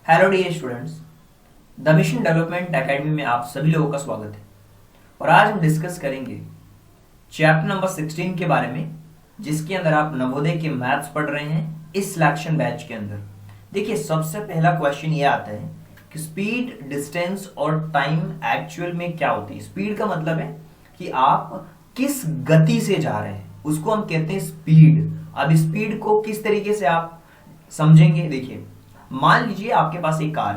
Hello dear students, the Mission Development Academy में आप सभी लोगों का स्वागत है। और आज हम डिस्कस करेंगे चैप्टर नंबर 16 के बारे में, जिसके अंदर आप नवोदय के मैथ्स पढ़ रहे हैं इस सिलेक्शन बैच के अंदर। देखिए, सबसे पहला क्वेश्चन ये आता है कि स्पीड, डिस्टेंस और टाइम एक्चुअल में क्या होती है। स्पीड का मतलब है कि आप किस गति से जा रहे हैं, उसको हम कहते हैं स्पीड। अब स्पीड को किस तरीके से आप समझेंगे, देखिए मान लीजिए आपके पास एक कार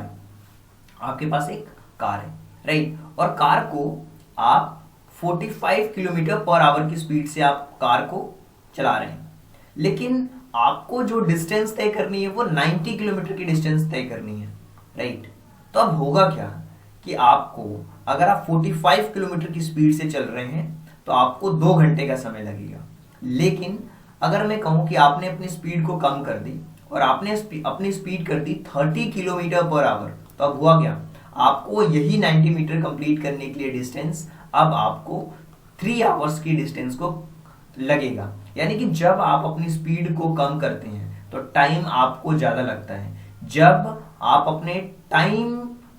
है, राइट, और कार को आप 45 किलोमीटर पर आवर की स्पीड से आप कार को चला रहे हैं, लेकिन आपको जो डिस्टेंस तय करनी है वो 90 किलोमीटर की डिस्टेंस तय करनी है, राइट। तो अब होगा क्या कि आपको, अगर आप 45 किलोमीटर की स्पीड से चल रहे हैं तो आपको 2 घंटे का समय लगेगा। लेकिन अगर मैं कहूं कि आपने अपनी स्पीड को कम कर दी और आपने अपनी स्पीड कर दी 30 किलोमीटर पर आवर, तो अब हुआ क्या, आपको यही 90 मीटर कंप्लीट करने के लिए डिस्टेंस अब आपको 3 आवर्स की डिस्टेंस को लगेगा। यानी कि जब आप अपनी स्पीड को कम करते हैं तो टाइम आपको ज्यादा लगता है, जब आप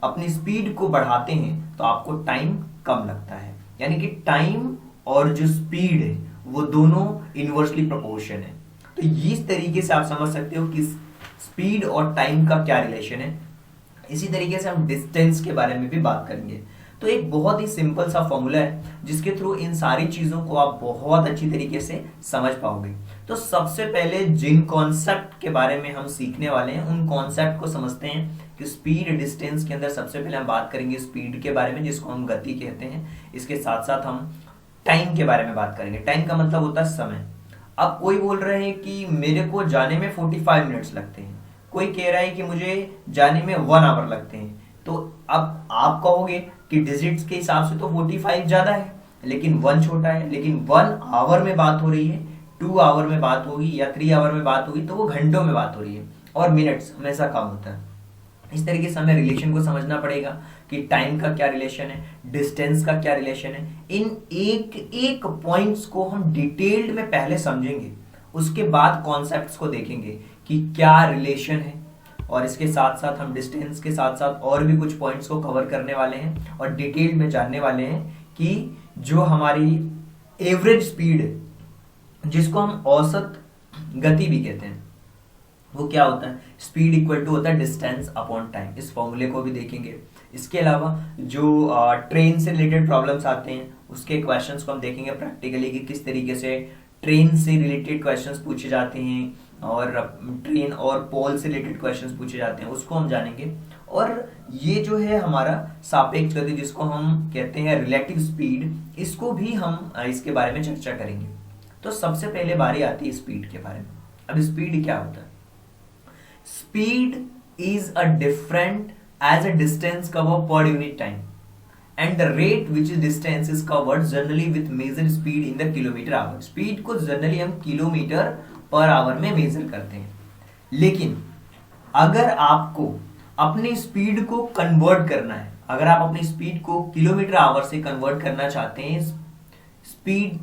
अपनी स्पीड को बढ़ाते हैं तो आपको टाइम कम लगता है। यानी कि टाइम और जो स्पीड है वो दोनों इनवर्सली प्रोपोर्शन है। तो इस तरीके से आप समझ सकते हो कि स्पीड और टाइम का क्या रिलेशन है। इसी तरीके से हम डिस्टेंस के बारे में भी बात करेंगे। तो एक बहुत ही सिंपल सा फॉर्मूला है जिसके थ्रू इन सारी चीजों को आप बहुत अच्छी तरीके से समझ पाओगे। तो सबसे पहले जिन कॉन्सेप्ट के बारे में हम सीखने वाले हैं उन कॉन्सेप्ट को समझते हैं कि स्पीड, डिस्टेंस के अंदर सबसे पहले हम बात करेंगे स्पीड के बारे में, जिसको हम गति कहते हैं। इसके साथ साथ हम टाइम के बारे में बात करेंगे। टाइम का मतलब होता है समय। अब कोई बोल रहे हैं कि मेरे को जाने में 45 मिनट्स लगते हैं, कोई कह रहा है कि मुझे जाने में 1 आवर लगते हैं। तो अब आप कहोगे कि डिजिट्स के हिसाब से तो 45 ज्यादा है लेकिन 1 छोटा है, लेकिन 1 आवर में बात हो रही है, 2 आवर में बात होगी या 3 आवर में बात होगी, तो वो घंटों में बात हो रही है और मिनट्स हमेशा कम होता है। इस तरीके से हमें रिलेशन को समझना पड़ेगा कि टाइम का क्या रिलेशन है, डिस्टेंस का क्या रिलेशन है। इन एक एक पॉइंट्स को हम डिटेल्ड में पहले समझेंगे, उसके बाद कॉन्सेप्ट्स को देखेंगे कि क्या रिलेशन है। और इसके साथ साथ हम डिस्टेंस के साथ साथ और भी कुछ पॉइंट्स को कवर करने वाले हैं और डिटेल में जानने वाले हैं कि जो हमारी एवरेज स्पीड है, जिसको हम औसत गति भी कहते हैं, वो क्या होता है। स्पीड इक्वल टू होता है डिस्टेंस अपॉन टाइम। इस फॉर्मूले को भी देखेंगे। इसके अलावा जो ट्रेन से रिलेटेड प्रॉब्लम्स आते हैं उसके क्वेश्चंस को हम देखेंगे प्रैक्टिकली कि किस तरीके से ट्रेन से रिलेटेड क्वेश्चंस पूछे जाते हैं और ट्रेन और पोल से रिलेटेड क्वेश्चंस पूछे जाते हैं, उसको हम जानेंगे। और ये जो है हमारा सापेक्ष गति, जिसको हम कहते हैं रिलेटिव स्पीड, इसको भी हम इसके बारे में चर्चा करेंगे। तो सबसे पहले बारी आती है स्पीड के बारे में। अब स्पीड क्या होता है। Speed is a different as a distance covered per unit time, and the rate which is distance is covered generally with measured speed in the kilometer hour. Speed को generally हम kilometre per our में major करते हैं, लेकिन अगर आपको अपनी speed को कन्वर्ट करना है, अगर आप अपनी स्पीड को किलोमीटर आवर से कन्वर्ट करना चाहते हैं, स्पीड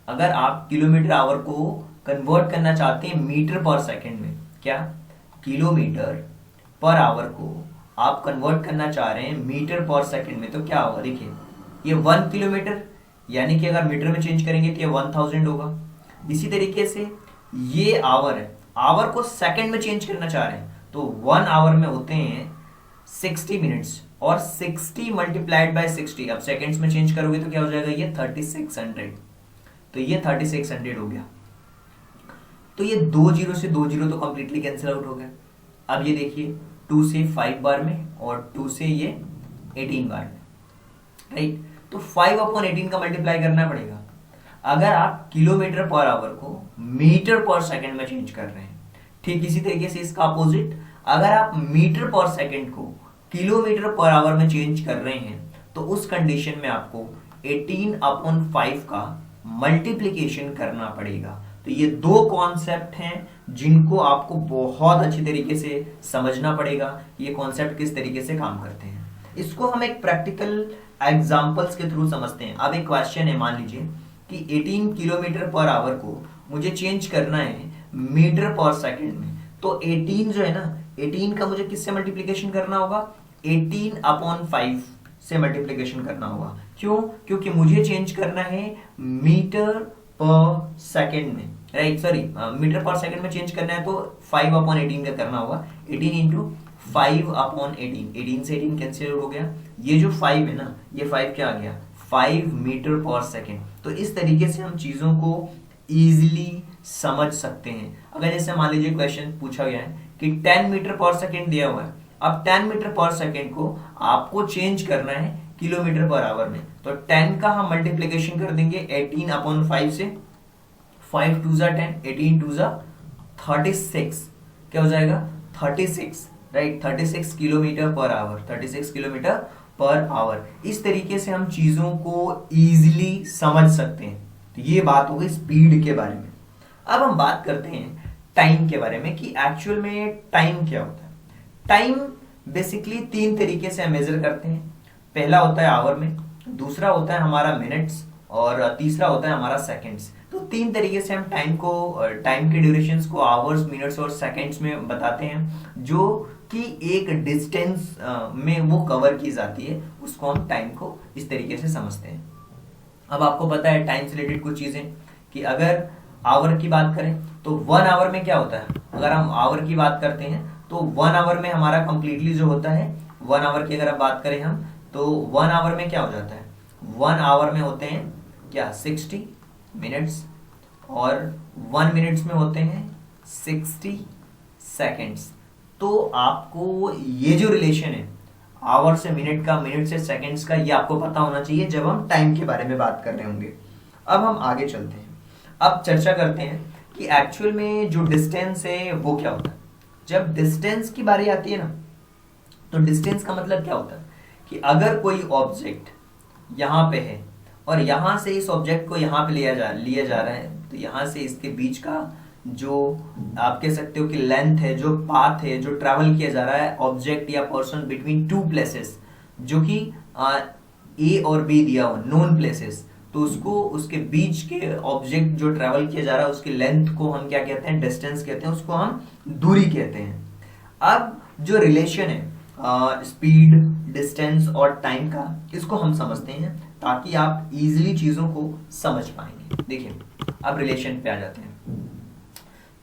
अगर आप किलोमीटर आवर को कन्वर्ट करना चाहते हैं मीटर पर सेकेंड में, क्या किलोमीटर पर आवर को आप कन्वर्ट करना चाह रहे हैं मीटर पर सेकंड में, तो क्या होगा। देखिए, ये 1 किलोमीटर, यानी कि अगर मीटर में चेंज करेंगे तो ये 1000 होगा। इसी तरीके से ये आवर है, आवर को सेकंड में चेंज करना चाह रहे हैं तो 1 आवर में होते हैं 60 मिनट्स, और 60 मल्टीप्लाइड बाय 60, अब सेकंड्स में चेंज करोगे तो क्या हो जाएगा, ये 3600। तो ये 3600 हो गया। तो ये 2 जीरो से 2 जीरो तो कंप्लीटली कैंसिल आउट हो गया। अब ये देखिए 2 से 5 बार में और 2 से ये 18 बार में, राइट। तो 5/18 का मल्टीप्लाई करना पड़ेगा। अगर आप किलोमीटर पर आवर को मीटर पर सेकंड में चेंज कर रहे हैं, ठीक इसी तरीके से इसका अपोजिट, अगर आप मीटर पर सेकंड को किलोमीटर पर आवर में चेंज कर रहे हैं तो उस कंडीशन में आपको 18/5 का मल्टीप्लीकेशन करना पड़ेगा। तो ये 2 कॉन्सेप्ट हैं जिनको आपको बहुत अच्छी तरीके से समझना पड़ेगा, ये कॉन्सेप्ट किस तरीके से काम करते हैं। इसको हम एक प्रैक्टिकल एग्जांपल्स के थ्रू समझते हैं। अब एक क्वेश्चन है, मान लीजिए कि 18 किलोमीटर पर आवर को मुझे चेंज करना है मीटर पर सेकंड में। तो 18 जो है ना, 18 का मुझे किससे मल्टीप्लीकेशन करना होगा, 18/5 से मल्टीप्लीकेशन करना होगा। क्यों? क्योंकि मुझे चेंज करना है मीटर पर सेकेंड में, right, sorry metre per second में चेंज करना है, तो 5/18 का करना होगा। 18 इंटू 5/18, 18 से 18 कैंसिल हो गया, ये जो 5 है ना, ये 5 क्या आ गया, 5 मीटर पर सेकेंड। तो इस तरीके से हम चीजों को इजीली समझ सकते हैं। अगर जैसे मान लीजिए क्वेश्चन पूछा गया है कि 10 मीटर पर सेकेंड दिया हुआ है, अब 10 मीटर पर सेकेंड को आपको चेंज करना है किलोमीटर पर आवर में, तो 10 का हम मल्टीप्लीकेशन कर देंगे 18/5 से, 5 2 ज़ा 10, 18 2 ज़ा 36, क्या हो जाएगा 36, right, 36 kilometre per our, 36 kilometre per our. इस तरीके से हम चीजों को इजीली समझ सकते हैं। तो ये बात हो गई स्पीड के बारे में। अब हम बात करते हैं टाइम के बारे में कि एक्चुअल में टाइम क्या होता है। टाइम बेसिकली 3 तरीके से हम मेजर करते हैं। पहला होता है आवर में, दूसरा होता है हमारा मिनट्स, और तीसरा होता है हमारा सेकंड्स। तो 3 तरीके से हम टाइम के ड्यूरेशंस को आवर्स, मिनट्स और सेकंड्स में बताते हैं, जो कि एक डिस्टेंस में वो कवर की जाती है, उसको हम टाइम को इस तरीके से समझते हैं। अब आपको पता है टाइम से रिलेटेड कुछ चीजें, कि अगर आवर की बात करें तो 1 आवर में क्या होता है, अगर हम आवर की बात करते हैं तो 1 आवर में हमारा कंप्लीटली जो होता है, 1 आवर की अगर आप बात करें हम, तो 1 आवर में क्या हो जाता है, 1 आवर में होते हैं क्या 60 मिनट्स, और 1 मिनट्स में होते हैं 60 सेकेंड्स। तो आपको ये जो रिलेशन है आवर से मिनट का, मिनट से सेकंड्स का, ये आपको पता होना चाहिए जब हम टाइम के बारे में बात कर रहे होंगे। अब हम आगे चलते हैं, अब चर्चा करते हैं कि एक्चुअल में जो डिस्टेंस है वो क्या होता है। जब डिस्टेंस की बारी आती है ना, तो डिस्टेंस का मतलब क्या होता है कि अगर कोई ऑब्जेक्ट यहाँ पे है और यहाँ से इस ऑब्जेक्ट को यहाँ पे लिया जा रहा है, तो यहाँ से इसके बीच का जो आप कह सकते हो कि लेंथ है, जो पाथ है, जो ट्रैवल किया जा रहा है ऑब्जेक्ट या पर्सन बिटवीन 2 प्लेसेस, जो कि ए और बी दिया हुआ नोन प्लेसेस, तो उसको, उसके बीच के ऑब्जेक्ट जो ट्रैवल किया जा रहा है उसकी लेंथ को हम क्या कहते हैं, डिस्टेंस कहते हैं, उसको हम दूरी कहते हैं। अब जो रिलेशन है स्पीड, डिस्टेंस और टाइम का, इसको हम समझते हैं ताकि आप इजीली चीजों को समझ पाएंगे। देखिए अब रिलेशन पे आ जाते हैं।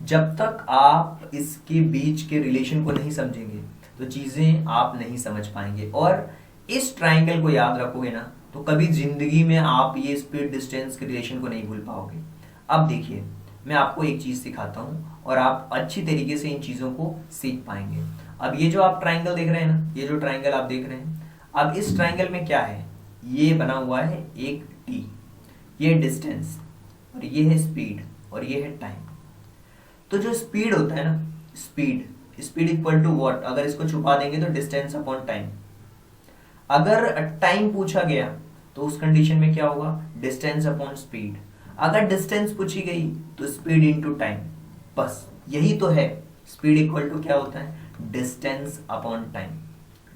जब तक आप इसके बीच के रिलेशन को नहीं समझेंगे तो चीजें आप नहीं समझ पाएंगे, और इस ट्राइंगल को याद रखोगे ना तो कभी जिंदगी में आप ये स्पीड डिस्टेंस के रिलेशन को नहीं भूल पाओगे। अब देखिए मैं आपको एक चीज सिखाता हूँ और आप अच्छी तरीके से इन चीजों को सीख पाएंगे। अब ये जो आप ट्राइंगल देख रहे हैं ना, ये जो ट्राइंगल आप देख रहे हैं, अब इस ट्राइंगल में क्या है, ये बना हुआ है एक टी, ये डिस्टेंस, और ये है स्पीड, और ये है टाइम। तो जो स्पीड होता है ना, स्पीड इक्वल टू व्हाट, अगर इसको छुपा देंगे तो डिस्टेंस अपॉन टाइम। अगर टाइम पूछा गया तो उस कंडीशन में क्या होगा, डिस्टेंस अपॉन स्पीड। अगर डिस्टेंस पूछी गई तो स्पीड इनटू टाइम। बस यही तो है, स्पीड इक्वल टू क्या होता है, distance upon time,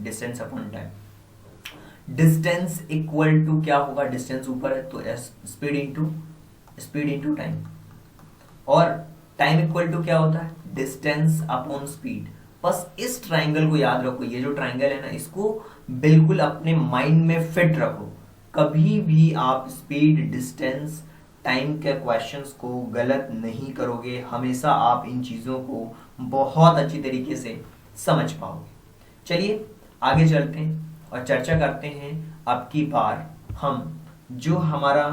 distance upon time. Distance equal to क्या होगा, डिस्टेंस ऊपर है तो स्पीड इनटू टाइम, और टाइम इक्वल टू क्या होता है, डिस्टेंस अपॉन स्पीड। बस इस ट्राइंगल को याद रखो, ये जो ट्राइंगल है ना, इसको बिल्कुल अपने माइंड में फिट रखो। कभी भी आप स्पीड, डिस्टेंस, टाइम के क्वेश्चंस को गलत नहीं करोगे, हमेशा आप इन चीजों को बहुत अच्छी तरीके से समझ पाओगे। चलिए आगे चलते हैं और चर्चा करते हैं अब की बार हम जो हमारा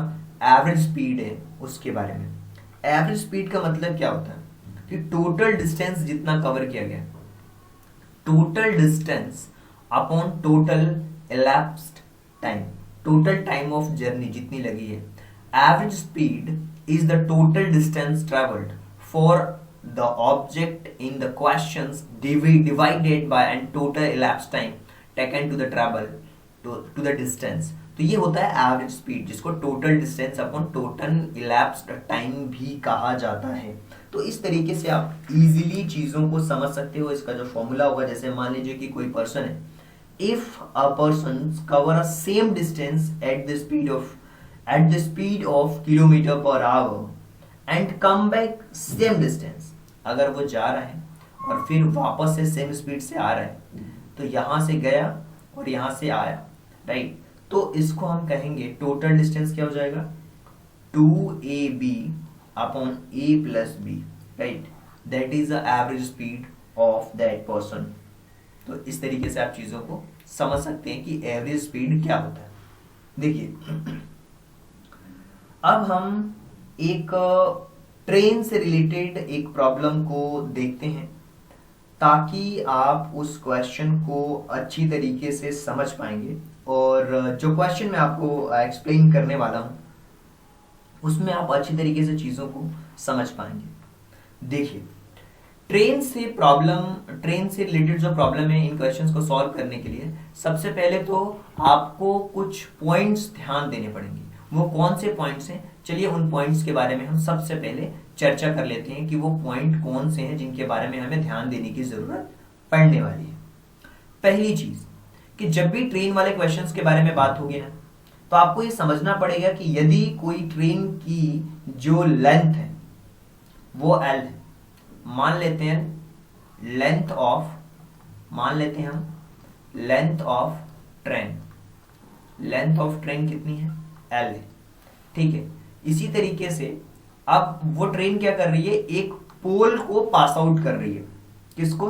एवरेज स्पीड है उसके बारे में। एवरेज स्पीड का मतलब क्या होता है कि टोटल डिस्टेंस जितना कवर किया गया, total distance upon total elapsed time, total time of journey जितनी लगी है। Average speed is the total distance travelled for the object in the questions divided by and total elapsed time taken to the travel to the distance. तो ये होता है average speed, जिसको total distance upon total elapsed time भी कहा जाता है। तो इस तरीके से आप इजीली चीजों को समझ सकते हो। इसका जो फॉर्मूला होगा, जैसे मान लीजिए कि कोई पर्सन है, if a person cover a same distance at the speed of kilometre per our and come back same distance, अगर वो जा रहा है और फिर वापस से सेम स्पीड से आ रहा है, तो यहाँ से गया और यहाँ से आया, राइट। तो इसको हम कहेंगे टोटल डिस्टेंस क्या हो जाएगा, 2ab upon a plus b, right, that is the average speed of that person. तो इस तरीके से आप चीज़ों को समझ सकते हैं कि एवरेज स्पीड क्या होता है। देखिए अब हम एक ट्रेन से रिलेटेड एक प्रॉब्लम को देखते हैं ताकि आप उस क्वेश्चन को अच्छी तरीके से समझ पाएंगे, और जो क्वेश्चन मैं आपको एक्सप्लेन करने वाला हूं उसमें आप अच्छी तरीके से चीज़ों को समझ पाएंगे। देखिए ट्रेन से रिलेटेड जो प्रॉब्लम है, इन क्वेश्चंस को सॉल्व करने के लिए सबसे पहले तो आपको कुछ पॉइंट्स ध्यान देने पड़ेंगे। वो कौन से पॉइंट्स हैं, चलिए उन पॉइंट्स के बारे में हम सबसे पहले चर्चा कर लेते हैं कि वो पॉइंट कौन से हैं जिनके बारे में हमें ध्यान देने की जरूरत पड़ने वाली है। पहली चीज कि जब भी ट्रेन वाले क्वेश्चंस के बारे में बात होगी ना, तो आपको ये समझना पड़ेगा कि यदि कोई ट्रेन की जो लेंथ है वो L है, मान लेते हैं लेंथ ऑफ ट्रेन कितनी है, L है, ठीक है। इसी तरीके से अब वो ट्रेन क्या कर रही है, एक पोल को पास आउट कर रही है। किसको,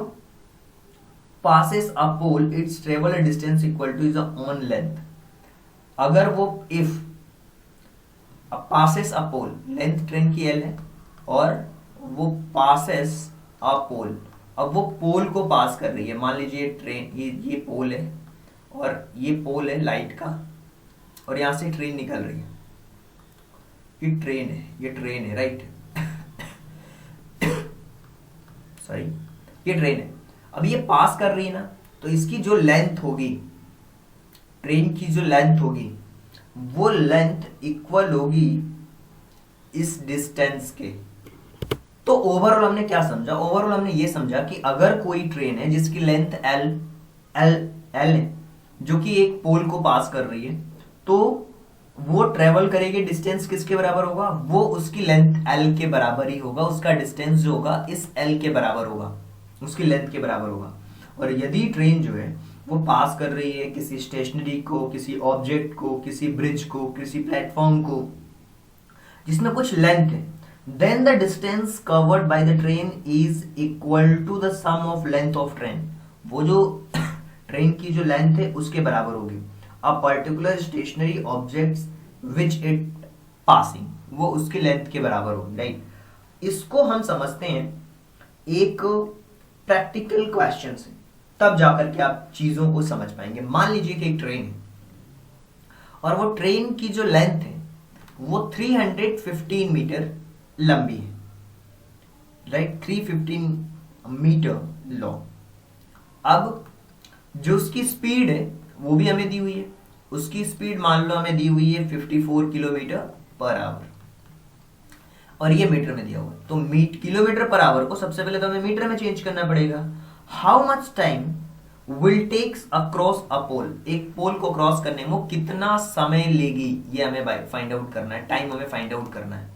passes a pole, its travel distance equal to its own length। अगर वो if passes a pole, length train की L है और वो passes a pole, अब वो पोल को पास कर रही है। मान लीजिए ट्रेन ये पोल है और ये पोल है लाइट का, और यहां से ट्रेन निकल रही है। ये ट्रेन है राइट सॉरी, ये ट्रेन है। अब ये पास कर रही है ना, तो इसकी जो लेंथ होगी, ट्रेन की जो लेंथ होगी, वो लेंथ इक्वल होगी इस डिस्टेंस के। तो ओवरऑल हमने क्या समझा, ओवरऑल हमने ये समझा कि अगर कोई ट्रेन है जिसकी लेंथ L है, जो कि एक पोल को पास कर रही है, तो वो ट्रेवल करेगी, डिस्टेंस किसके बराबर होगा, वो उसकी लेंथ L के बराबर ही होगा। उसका डिस्टेंस जो होगा इस L के बराबर होगा, उसकी लेंथ के बराबर होगा। और यदि ट्रेन जो है वो पास कर रही है किसी स्टेशनरी को, किसी ऑब्जेक्ट को, किसी ब्रिज को, किसी प्लेटफॉर्म को जिसमें कुछ लेंथ है, then the distance covered by the train is equal to the sum of length of train. वो जो ट्रेन की जो लेंथ है उसके बराबर होगी। A particular stationary objects which it passing, वो उसकी लेंथ के बराबर होगी, राइट। इसको हम समझते हैं एक प्रैक्टिकल क्वेश्चन से, तब जाकर के आप चीजों को समझ पाएंगे। मान लीजिए कि एक ट्रेन है और वो ट्रेन की जो लेंथ है वो 315 मीटर लंबी है, राइट, 315 मीटर लॉन्ग। अब जो उसकी स्पीड है वो भी हमें दी हुई है, उसकी स्पीड मान लो हमें दी हुई है 54 किलोमीटर पर आवर, और ये मीटर में दिया हुआ है। तो किलोमीटर पर आवर को सबसे पहले तो हमें मीटर में चेंज करना पड़ेगा। How much time will takes across a pole, एक पोल को क्रॉस करने में कितना समय लेगी, ये हमें फाइंड आउट करना है, टाइम हमें फाइंड आउट करना है।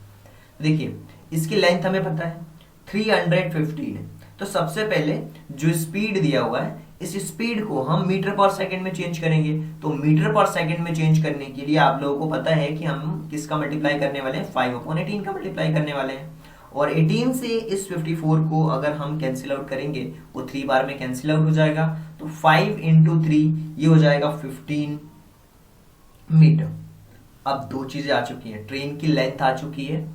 देखिए इसकी लेंथ हमें पता है 315 है, तो सबसे पहले जो स्पीड दिया हुआ है इस स्पीड को हम मीटर पर सेकंड में चेंज करेंगे। तो मीटर पर सेकंड में चेंज करने के लिए आप लोगों को पता है कि हम किसका मल्टीप्लाई करने वाले हैं, 5/18 का मल्टीप्लाई करने वाले हैं। और 18 से इस 54 को अगर हम कैंसिल आउट करेंगे, वो 3 बार में कैंसिल आउट हो जाएगा, तो 5 × 3 ये हो जाएगा 15 मीटर। अब दो चीजें आ चुकी हैं, ट्रेन की लेंथ आ चुकी है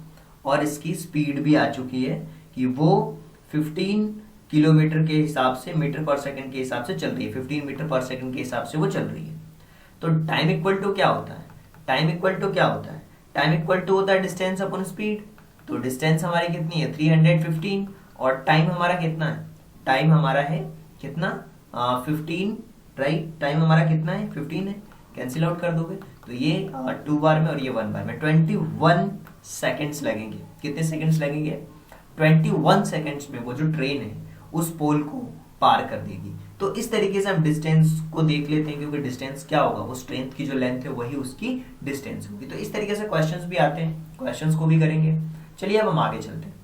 और इसकी स्पीड भी आ चुकी है कि वो 15 किलोमीटर के हिसाब से मीटर पर सेकंड के हिसाब से चल रही है, 15 मीटर पर सेकंड के हिसाब से वो चल रही है। तो टाइम इक्वल टू क्या होता है, टाइम इक्वल टू होता है डिस्टेंस अपॉन स्पीड। तो डिस्टेंस हमारी कितनी है 315, और टाइम हमारा कितना है, टाइम हमारा है कितना 15, राइट, टाइम हमारा कितना है 15 है, कैंसिल आउट कर दोगे तो ये 2 बार में और ये 1 बार में 21 सेकेंड्स लगेंगे। कितने सेकेंड्स लगेंगे, 21 सेकेंड्स में वो जो ट्रेन है उस पोल को पार कर देगी। तो इस तरीके से हम डिस्टेंस को देख लेते हैं, क्योंकि डिस्टेंस क्या होगा, वो ट्रेन की जो लेंथ है वही उसकी डिस्टेंस होगी। तो इस तरीके से क्वेश्चंस भी आते हैं, क्वेश्चंस को भी करेंगे। चलिए अब हम आगे चलते हैं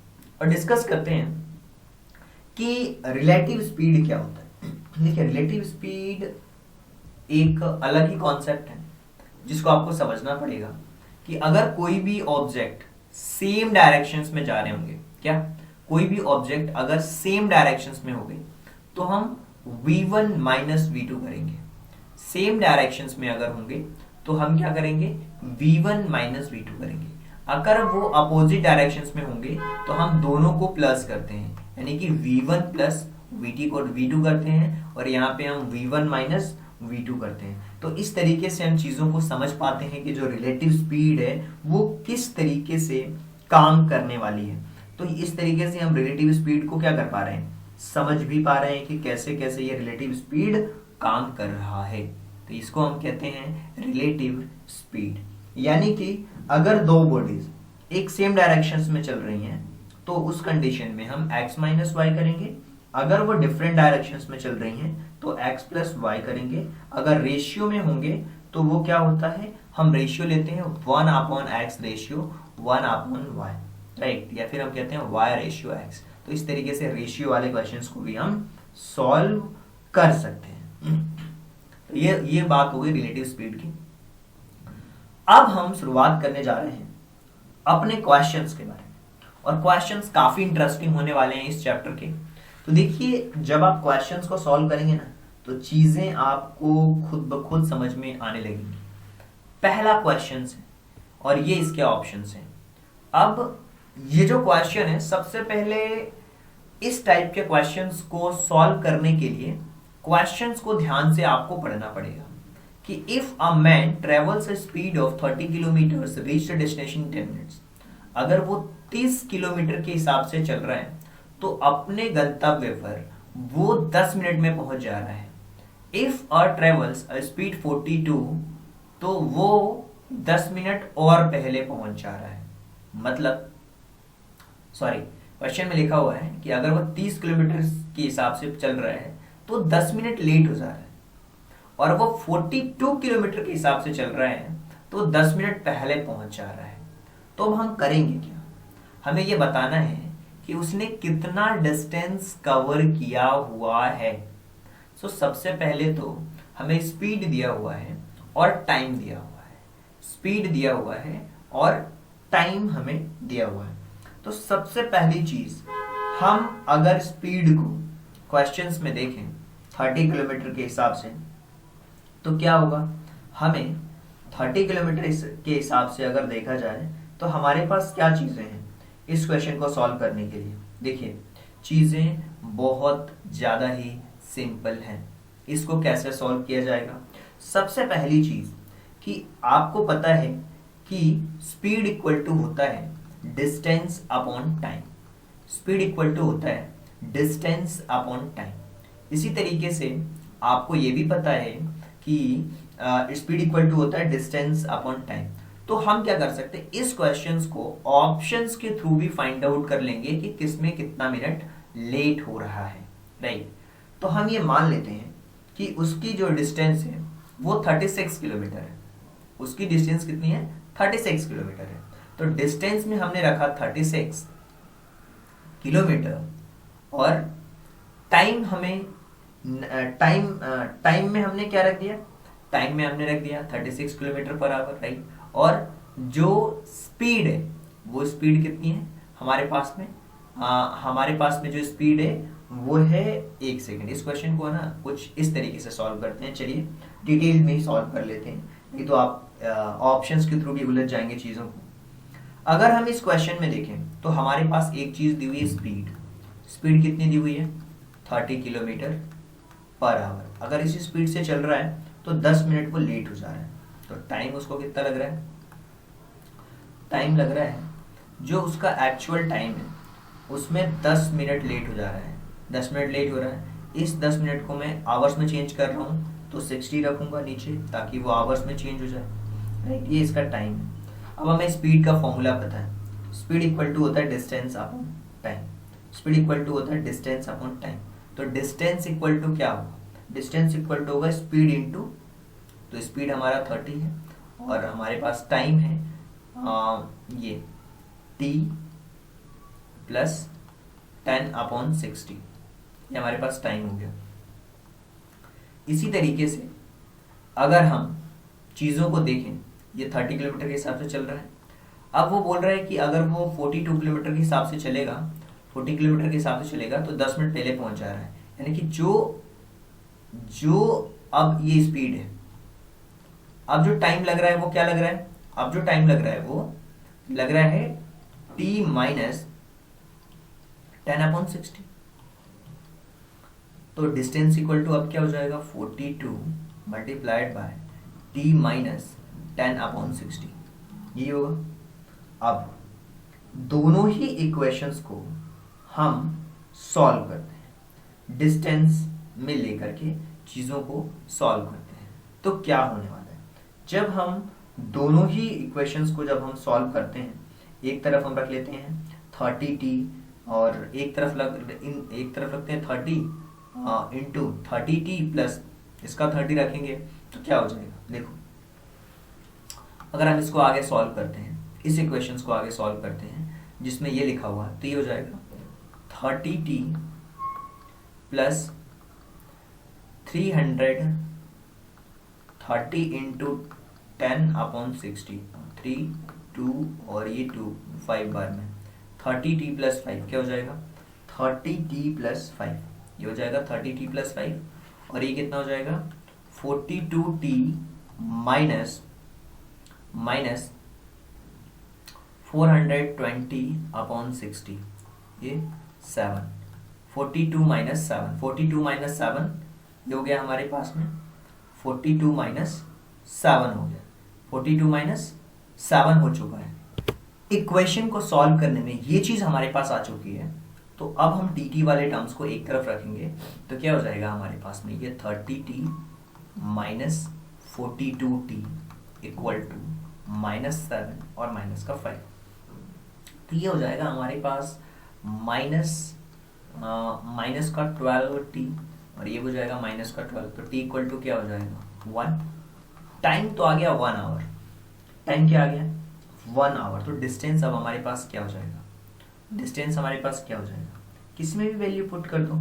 और डिस्कस करते हैं कि रिलेटिव स्पीड क्या होता है। देखिए रिलेटिव स्पीड एक अलग ही कॉन्सेप्ट है जिसको आपको समझना पड़ेगा कि अगर कोई भी ऑब्जेक्ट सेम डायरेक्शंस में जा रहे होंगे, क्या कोई भी ऑब्जेक्ट अगर सेम डायरेक्शंस में होंगे तो हम v1 माइनस v2 करेंगे। सेम डायरेक्शंस में अगर होंगे तो हम क्या करेंगे, v1 माइनस v2 करेंगे। अगर वो अपोजिट डायरेक्शंस में होंगे तो हम दोनों को प्लस करते हैं, यानी कि v1 प्लस vt को v2 करते हैं और यहाँ पे हम v1 माइनस v2 करते हैं। तो इस तरीके से हम चीजों को समझ पाते हैं कि जो रिलेटिव स्पीड है वो किस तरीके से काम करने वाली है। तो इस तरीके से हम रिलेटिव स्पीड को क्या कर पा रहे हैं, समझ भी पा रहे हैं कि कैसे कैसे ये रिलेटिव स्पीड काम कर रहा है। तो इसको हम कहते हैं रिलेटिव स्पीड। यानी कि अगर दो बॉडीज एक सेम डायरेक्शंस में चल रही हैं तो उस कंडीशन में हम x माइनस वाई करेंगे। अगर वो डिफरेंट डायरेक्शंस में चल रही हैं तो x प्लस वाई करेंगे। अगर रेशियो में होंगे तो वो क्या होता है, हम रेशियो लेते हैं 1/x रेशियो 1/y, राइट, या फिर हम कहते हैं y रेशियो x। तो इस तरीके से रेशियो वाले क्वेश्चंस को भी हम सॉल्व कर सकते हैं। तो ये बात हो गई रिलेटिव स्पीड की। अब हम शुरुआत करने जा रहे हैं अपने क्वेश्चंस के बारे में, और क्वेश्चंस काफी इंटरेस्टिंग होने वाले हैं इस चैप्टर के। तो देखिए जब आप क्वेश्चंस को सॉल्व करेंगे ना तो चीजें आपको खुद ब खुद समझ में आने लगेंगी। पहला क्वेश्चन है और ये इसके ऑप्शंस हैं। अब ये जो क्वेश्चन है, सबसे पहले इस टाइप के क्वेश्चंस को सॉल्व करने के लिए क्वेश्चंस को ध्यान से आपको पढ़ना पड़ेगा कि if a man travels a speed of 30 kilometre reach the destination in 10 minutes, अगर वो 30 किलोमीटर के हिसाब से चल रहा है तो अपने गंतव्य पर वो 10 मिनट में पहुंच जा रहा है। If a travels a speed 42, तो वो 10 मिनट और पहले पहुंच जा रहा है। मतलब सॉरी, क्वेश्चन में लिखा हुआ है कि अगर वो 30 किलोमीटर के हिसाब से चल रहा है तो 10 मिनट लेट हो जा रहा है, और वो 42 किलोमीटर के हिसाब से चल रहा है तो 10 मिनट पहले पहुंच जा रहा है। तो अब हम करेंगे क्या, हमें ये बताना है कि उसने कितना डिस्टेंस कवर किया हुआ है। सो सबसे पहले तो हमें स्पीड दिया हुआ है और टाइम दिया हुआ है। स्पीड दिया हुआ है और टाइम हमें दिया हुआ है। तो सबसे पहली चीज, हम अगर स्पीड को क्वेश्चंस में देखें 30 किलोमीटर के हिसाब से, तो क्या होगा, हमें 30 किलोमीटर के हिसाब से अगर देखा जाए तो हमारे पास क्या चीजें हैं इस क्वेश्चन को सॉल्व करने के लिए। देखिए चीजें बहुत ज्यादा ही सिंपल हैं। इसको कैसे सॉल्व किया जाएगा, सबसे पहली चीज कि आपको पता है कि स्पीड इक्वल टू होता है distance upon time. Speed equal to होता है डिस्टेंस अपॉन टाइम। इसी तरीके से आपको ये भी पता है कि स्पीड इक्वल टू होता है डिस्टेंस अपॉन टाइम। तो हम क्या कर सकते हैं, इस क्वेश्चंस को ऑप्शंस के थ्रू भी फाइंड आउट कर लेंगे कि किसमें कितना मिनट लेट हो रहा है, राइट। तो हम ये मान लेते हैं कि उसकी जो डिस्टेंस है वो 36 किलोमीटर है। उसकी डिस्टेंस कितनी है, 36 किलोमीटर है। तो डिस्टेंस में हमने रखा 36 किलोमीटर, और टाइम हमें टाइम में हमने क्या रख दिया, टाइम में हमने रख दिया 36 किलोमीटर पर आवर, राइट। और जो स्पीड है वो स्पीड कितनी है हमारे पास में, हमारे पास में जो स्पीड है वो है 1 सेकंड। इस क्वेश्चन को ना कुछ इस तरीके से सॉल्व करते हैं, चलिए डिटेल में ही सॉल्व कर लेते हैं, नहीं तो आप ऑप्शंस के थ्रू भी उलझ जाएंगे चीज़ों को। अगर हम इस क्वेश्चन में देखें तो हमारे पास एक चीज़ दी हुई है स्पीड। स्पीड कितनी दी हुई है, 30 किलोमीटर पर आवर। अगर इसी स्पीड से चल रहा है तो 10 मिनट वो लेट हो जा रहा है। तो टाइम उसको कितना लग रहा है, टाइम लग रहा है जो उसका एक्चुअल टाइम है उसमें 10 मिनट लेट हो जा रहा है। 10 मिनट लेट हो रहा है, इस 10 मिनट को मैं आवर्स में चेंज कर रहा हूँ तो 60 रखूंगा नीचे ताकि वो आवर्स में चेंज हो जाए, राइट। ये इसका टाइम है। अब हमें स्पीड का फॉर्मूला पता है, स्पीड इक्वल टू होता है distance upon time. Speed equal to होता है डिस्टेंस अपॉन टाइम। तो डिस्टेंस इक्वल टू क्या होगा, डिस्टेंस इक्वल टू होगा स्पीड इंटू, तो स्पीड हमारा 30 है और हमारे पास टाइम है ये t प्लस 10 अपॉन 60, ये हमारे पास टाइम हो गया। इसी तरीके से अगर हम चीज़ों को देखें, ये 30 किलोमीटर के हिसाब से चल रहा है। अब वो बोल रहा है कि अगर वो 42 किलोमीटर के हिसाब से चलेगा, 40 किलोमीटर के हिसाब से चलेगा तो 10 मिनट पहले पहुंच जा रहा है। यानी कि जो अब ये स्पीड है, अब जो टाइम लग रहा है वो क्या लग रहा है, अब जो टाइम लग रहा है वो लग रहा है t माइनस 10/60। तो डिस्टेंस इक्वल टू अब क्या हो जाएगा, 42 मल्टीप्लाइड बाय t माइनस 10/60, ये होगा। अब दोनों ही इक्वेशंस को हम सॉल्व करते हैं, डिस्टेंस में लेकर के चीज़ों को सॉल्व करते हैं। तो क्या होने वाला है, जब हम दोनों ही इक्वेशंस को जब हम सॉल्व करते हैं, एक तरफ हम रख लेते हैं 30t और एक तरफ रखते हैं 30 इंटू 30t प्लस इसका 30 रखेंगे तो क्या हो जाएगा। देखो अगर हम इसको आगे सॉल्व करते हैं, इस इक्वेशंस को आगे सॉल्व करते हैं जिसमें ये लिखा हुआ है, तो ये हो जाएगा 30t प्लस 330 इंटू 10/60, 3 2 और ये 2 5 बार में 30t प्लस 5 क्या हो जाएगा, 30t प्लस 5, ये हो जाएगा 30t प्लस 5 और ये कितना हो जाएगा 42t माइनस 420/60, ये 7, 42 माइनस 7, 42 माइनस 7 ये हो गया हमारे पास में 42 माइनस 7 हो गया, 42 माइनस 7 हो चुका है। इक्वेशन को सॉल्व करने में ये चीज़ हमारे पास आ चुकी है। तो अब हम टी वाले टर्म्स को एक तरफ रखेंगे तो क्या हो जाएगा हमारे पास में, ये 30t minus 42t equal to -7 और माइनस का 5। तो ये हो जाएगा हमारे पास माइनस का 12t और ये हो जाएगा माइनस का 12। तो t इक्वल टू क्या हो जाएगा 1। टाइम तो आ गया 1 आवर, टाइम क्या आ गया 1 आवर। तो डिस्टेंस अब हमारे पास क्या हो जाएगा, डिस्टेंस हमारे पास क्या हो जाएगा, किस में भी वैल्यू पुट कर दो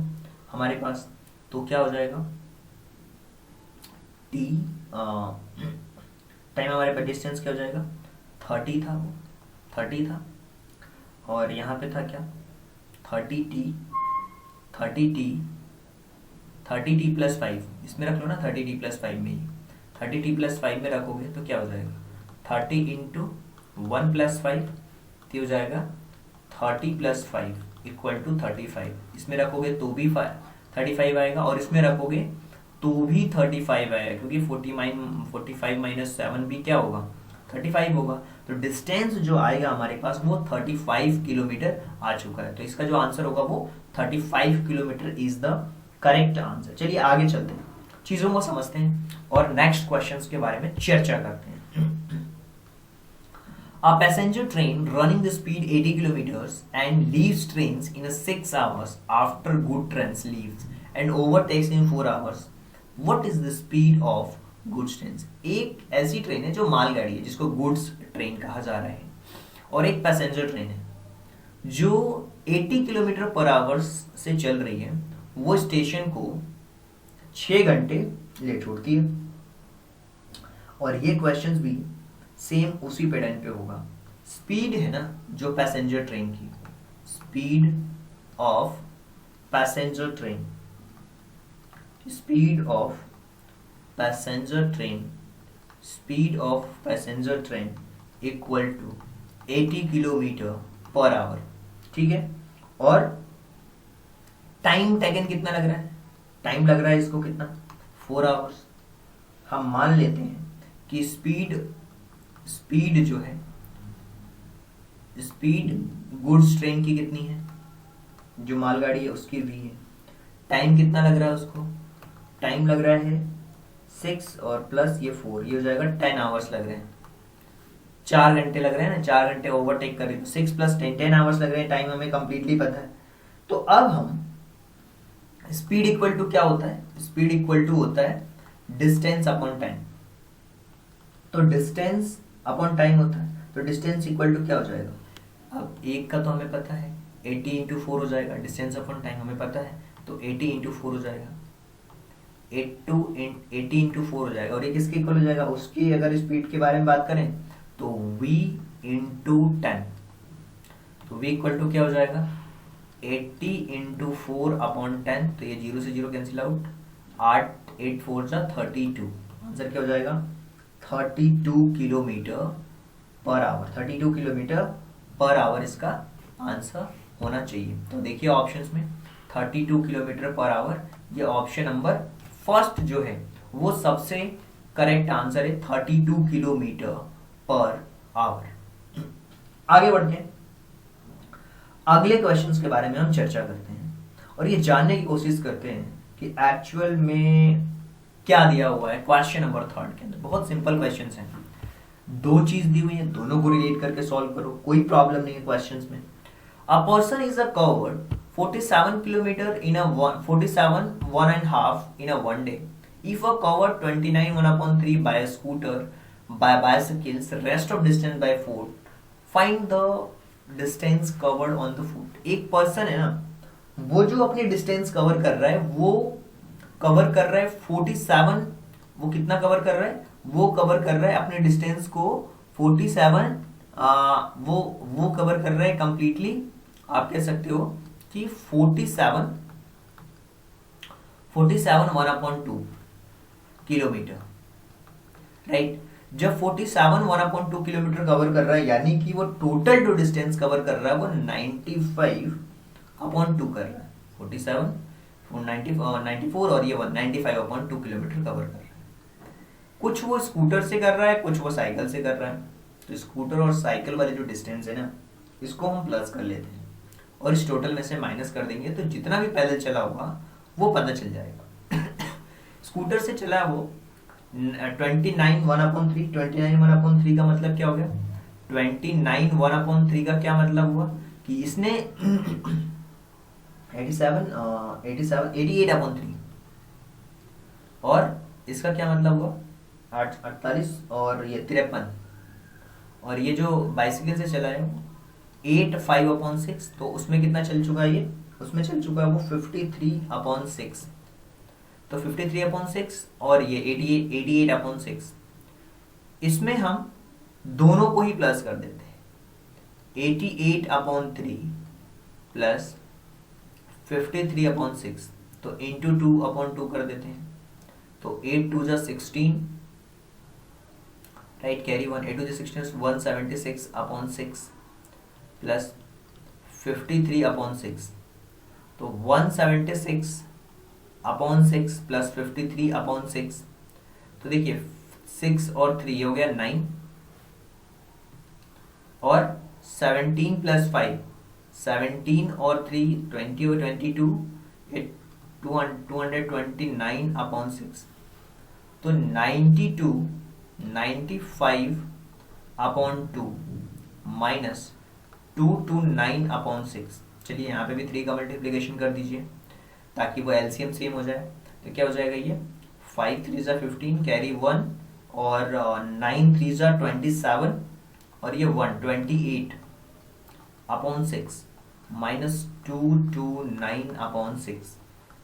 हमारे पास, तो क्या हो जाएगा t टाइम हमारे पास डिस्टेंस क्या हो जाएगा 30 था, वो 30 था और यहाँ पे था क्या 30t प्लस 5, इसमें रख लो ना 30t प्लस 5 में ही, 30t प्लस 5 में रखोगे तो क्या हो जाएगा 30 इंटू 1 प्लस 5, तो हो जाएगा 30 प्लस 5 इक्वल टू 35। इसमें रखोगे तो भी 35 आएगा और इसमें रखोगे तो भी 35 आएगा, क्योंकि 45 माइनस 7 भी क्या होगा 35 होगा। तो डिस्टेंस जो आएगा हमारे पास वो 35 किलोमीटर आ चुका है। तो इसका जो आंसर होगा वो 35 kilometre is the correct answer. चलिए आगे चलते हैं, चीजों को समझते हैं और नेक्स्ट क्वेश्चंस के बारे में चर्चा करते हैं। A passenger train running the speed 80 kilometers and leaves trains in 6 hours after good trains leaves and overtakes in 4 hours. What is the speed of goods trains? एक ऐसी ट्रेन है जो मालगाड़ी है जिसको गुड्स ट्रेन कहा जा रहा है, और एक पैसेंजर ट्रेन है जो 80 किलोमीटर पर आवर से चल रही है। वो स्टेशन को 6 घंटे लेट छोड़ती है। और ये क्वेश्चंस भी सेम उसी पैटर्न पे होगा। स्पीड है ना जो पैसेंजर ट्रेन की, speed of passenger train, speed of passenger train, speed of passenger train equal to 80 kilometre per hour, ठीक है। और टाइम टेकन कितना लग रहा है, टाइम लग रहा है इसको कितना 4 आवर्स। हम मान लेते हैं कि स्पीड जो है, स्पीड गुड्स ट्रेन की कितनी है, जो मालगाड़ी है उसकी भी है। टाइम कितना लग रहा है उसको, टाइम लग रहा है 6 और प्लस ये 4, ये हो जाएगा 10 आवर्स लग रहे हैं, 4 घंटे लग रहे हैं ना, 4 घंटे ओवरटेक कर रहे हैं, 6 प्लस 10 आवर्स लग रहे हैं। टाइम हमें कंप्लीटली पता है। तो अब हम स्पीड इक्वल टू क्या होता है, स्पीड इक्वल टू होता है डिस्टेंस अपॉन टाइम। तो डिस्टेंस अपॉन टाइम होता है, तो डिस्टेंस इक्वल टू क्या हो जाएगा। अब एक का तो हमें पता है 80 इंटू 4 हो जाएगा, डिस्टेंस अपॉन टाइम हमें पता है तो 80 इंटू 4 हो जाएगा, 80 इंटू 4 हो जाएगा। और ये किसके इक्वल हो जाएगा, उसकी अगर स्पीड के बारे में बात करें तो v इंटू 10, तो v इक्वल टू क्या हो जाएगा 80 इंटू 4 अपॉन 10, तो ये 0 से 0 कैंसिल आउट, 8 8 4 जा 32, आंसर क्या हो जाएगा 32 kilometre per our, 32 kilometre per our इसका आंसर होना चाहिए। तो देखिए ऑप्शंस में 32 किलोमीटर पर आवर, ये ऑप्शन नंबर फर्स्ट जो है वो सबसे करेक्ट आंसर है, 32 किलोमीटर पर आवर। आगे बढ़ते हैं, अगले क्वेश्चंस के बारे में हम चर्चा करते हैं और ये जानने की कोशिश करते हैं कि एक्चुअल में क्या दिया हुआ है क्वेश्चन नंबर 3 के अंदर। बहुत सिंपल क्वेश्चंस हैं, दो चीज दी हुई है, दोनों को रिलेट करके सॉल्व करो, कोई प्रॉब्लम नहीं है क्वेश्चंस में। A person is a covered 47 kilometre in a 47 1.5 in a one day. If a covered 29 1/3 by a scooter by bicycles, rest of distance by foot. Find the distance covered on the foot. एक person है ना, वो जो अपनी distance cover कर रहा है वो कवर कर रहा है 47, वो कितना कवर कर रहा है, वो कवर कर रहा है अपने डिस्टेंस को 47, वो कवर कर रहा है कंप्लीटली, आप कह सकते हो कि 47 1/2 किलोमीटर, राइट। जब 47 1/2 किलोमीटर कवर कर रहा है यानी कि वो टोटल जो डिस्टेंस कवर कर रहा है वो 95/2 कर रहा है, 47 94 और ये 95/2 किलोमीटर कवर कर रहा है। कुछ वो स्कूटर से कर रहा है, कुछ वो साइकिल से कर रहा है। तो स्कूटर और साइकिल वाले जो डिस्टेंस है ना, इसको हम प्लस कर लेते हैं और इस टोटल में से माइनस कर देंगे, तो जितना भी पैदल चला होगा वो पता चल जाएगा। स्कूटर से चला वो 29 1/3, 29 1/3 का मतलब क्या हो गया, 29 1/3 का क्या मतलब हुआ कि इसने 88/3 और इसका क्या मतलब हुआ 48 और ये 53, और ये जो बाइसिकल से चला है 8/5/6, तो उसमें कितना चल चुका है, ये उसमें चल चुका है वो 53/6, तो 53/6 और ये 88/6, इसमें हम दोनों को ही प्लस कर देते हैं, 88/3 प्लस 53/6, तो इंटू 2/2 कर देते हैं, तो 8 2 जा 16, राइट, कैरी 1, 8 2 जा 16, 176/6 प्लस 53/6, तो 176/6 प्लस 53/6, तो देखिए 6 और 3 ये हो गया 9, और 17 प्लस 5 17 और 3 20 और 22 229/6, तो 95/2 माइनस 229/6। चलिए यहाँ पे भी 3 का मल्टीप्लिकेशन कर दीजिए ताकि वो एलसीएम सेम हो जाए, तो क्या हो जाएगा ये 5 3 जा 15 कैरी 1 और 9 3 जा 27 और ये 128/6 माइनस 229/6,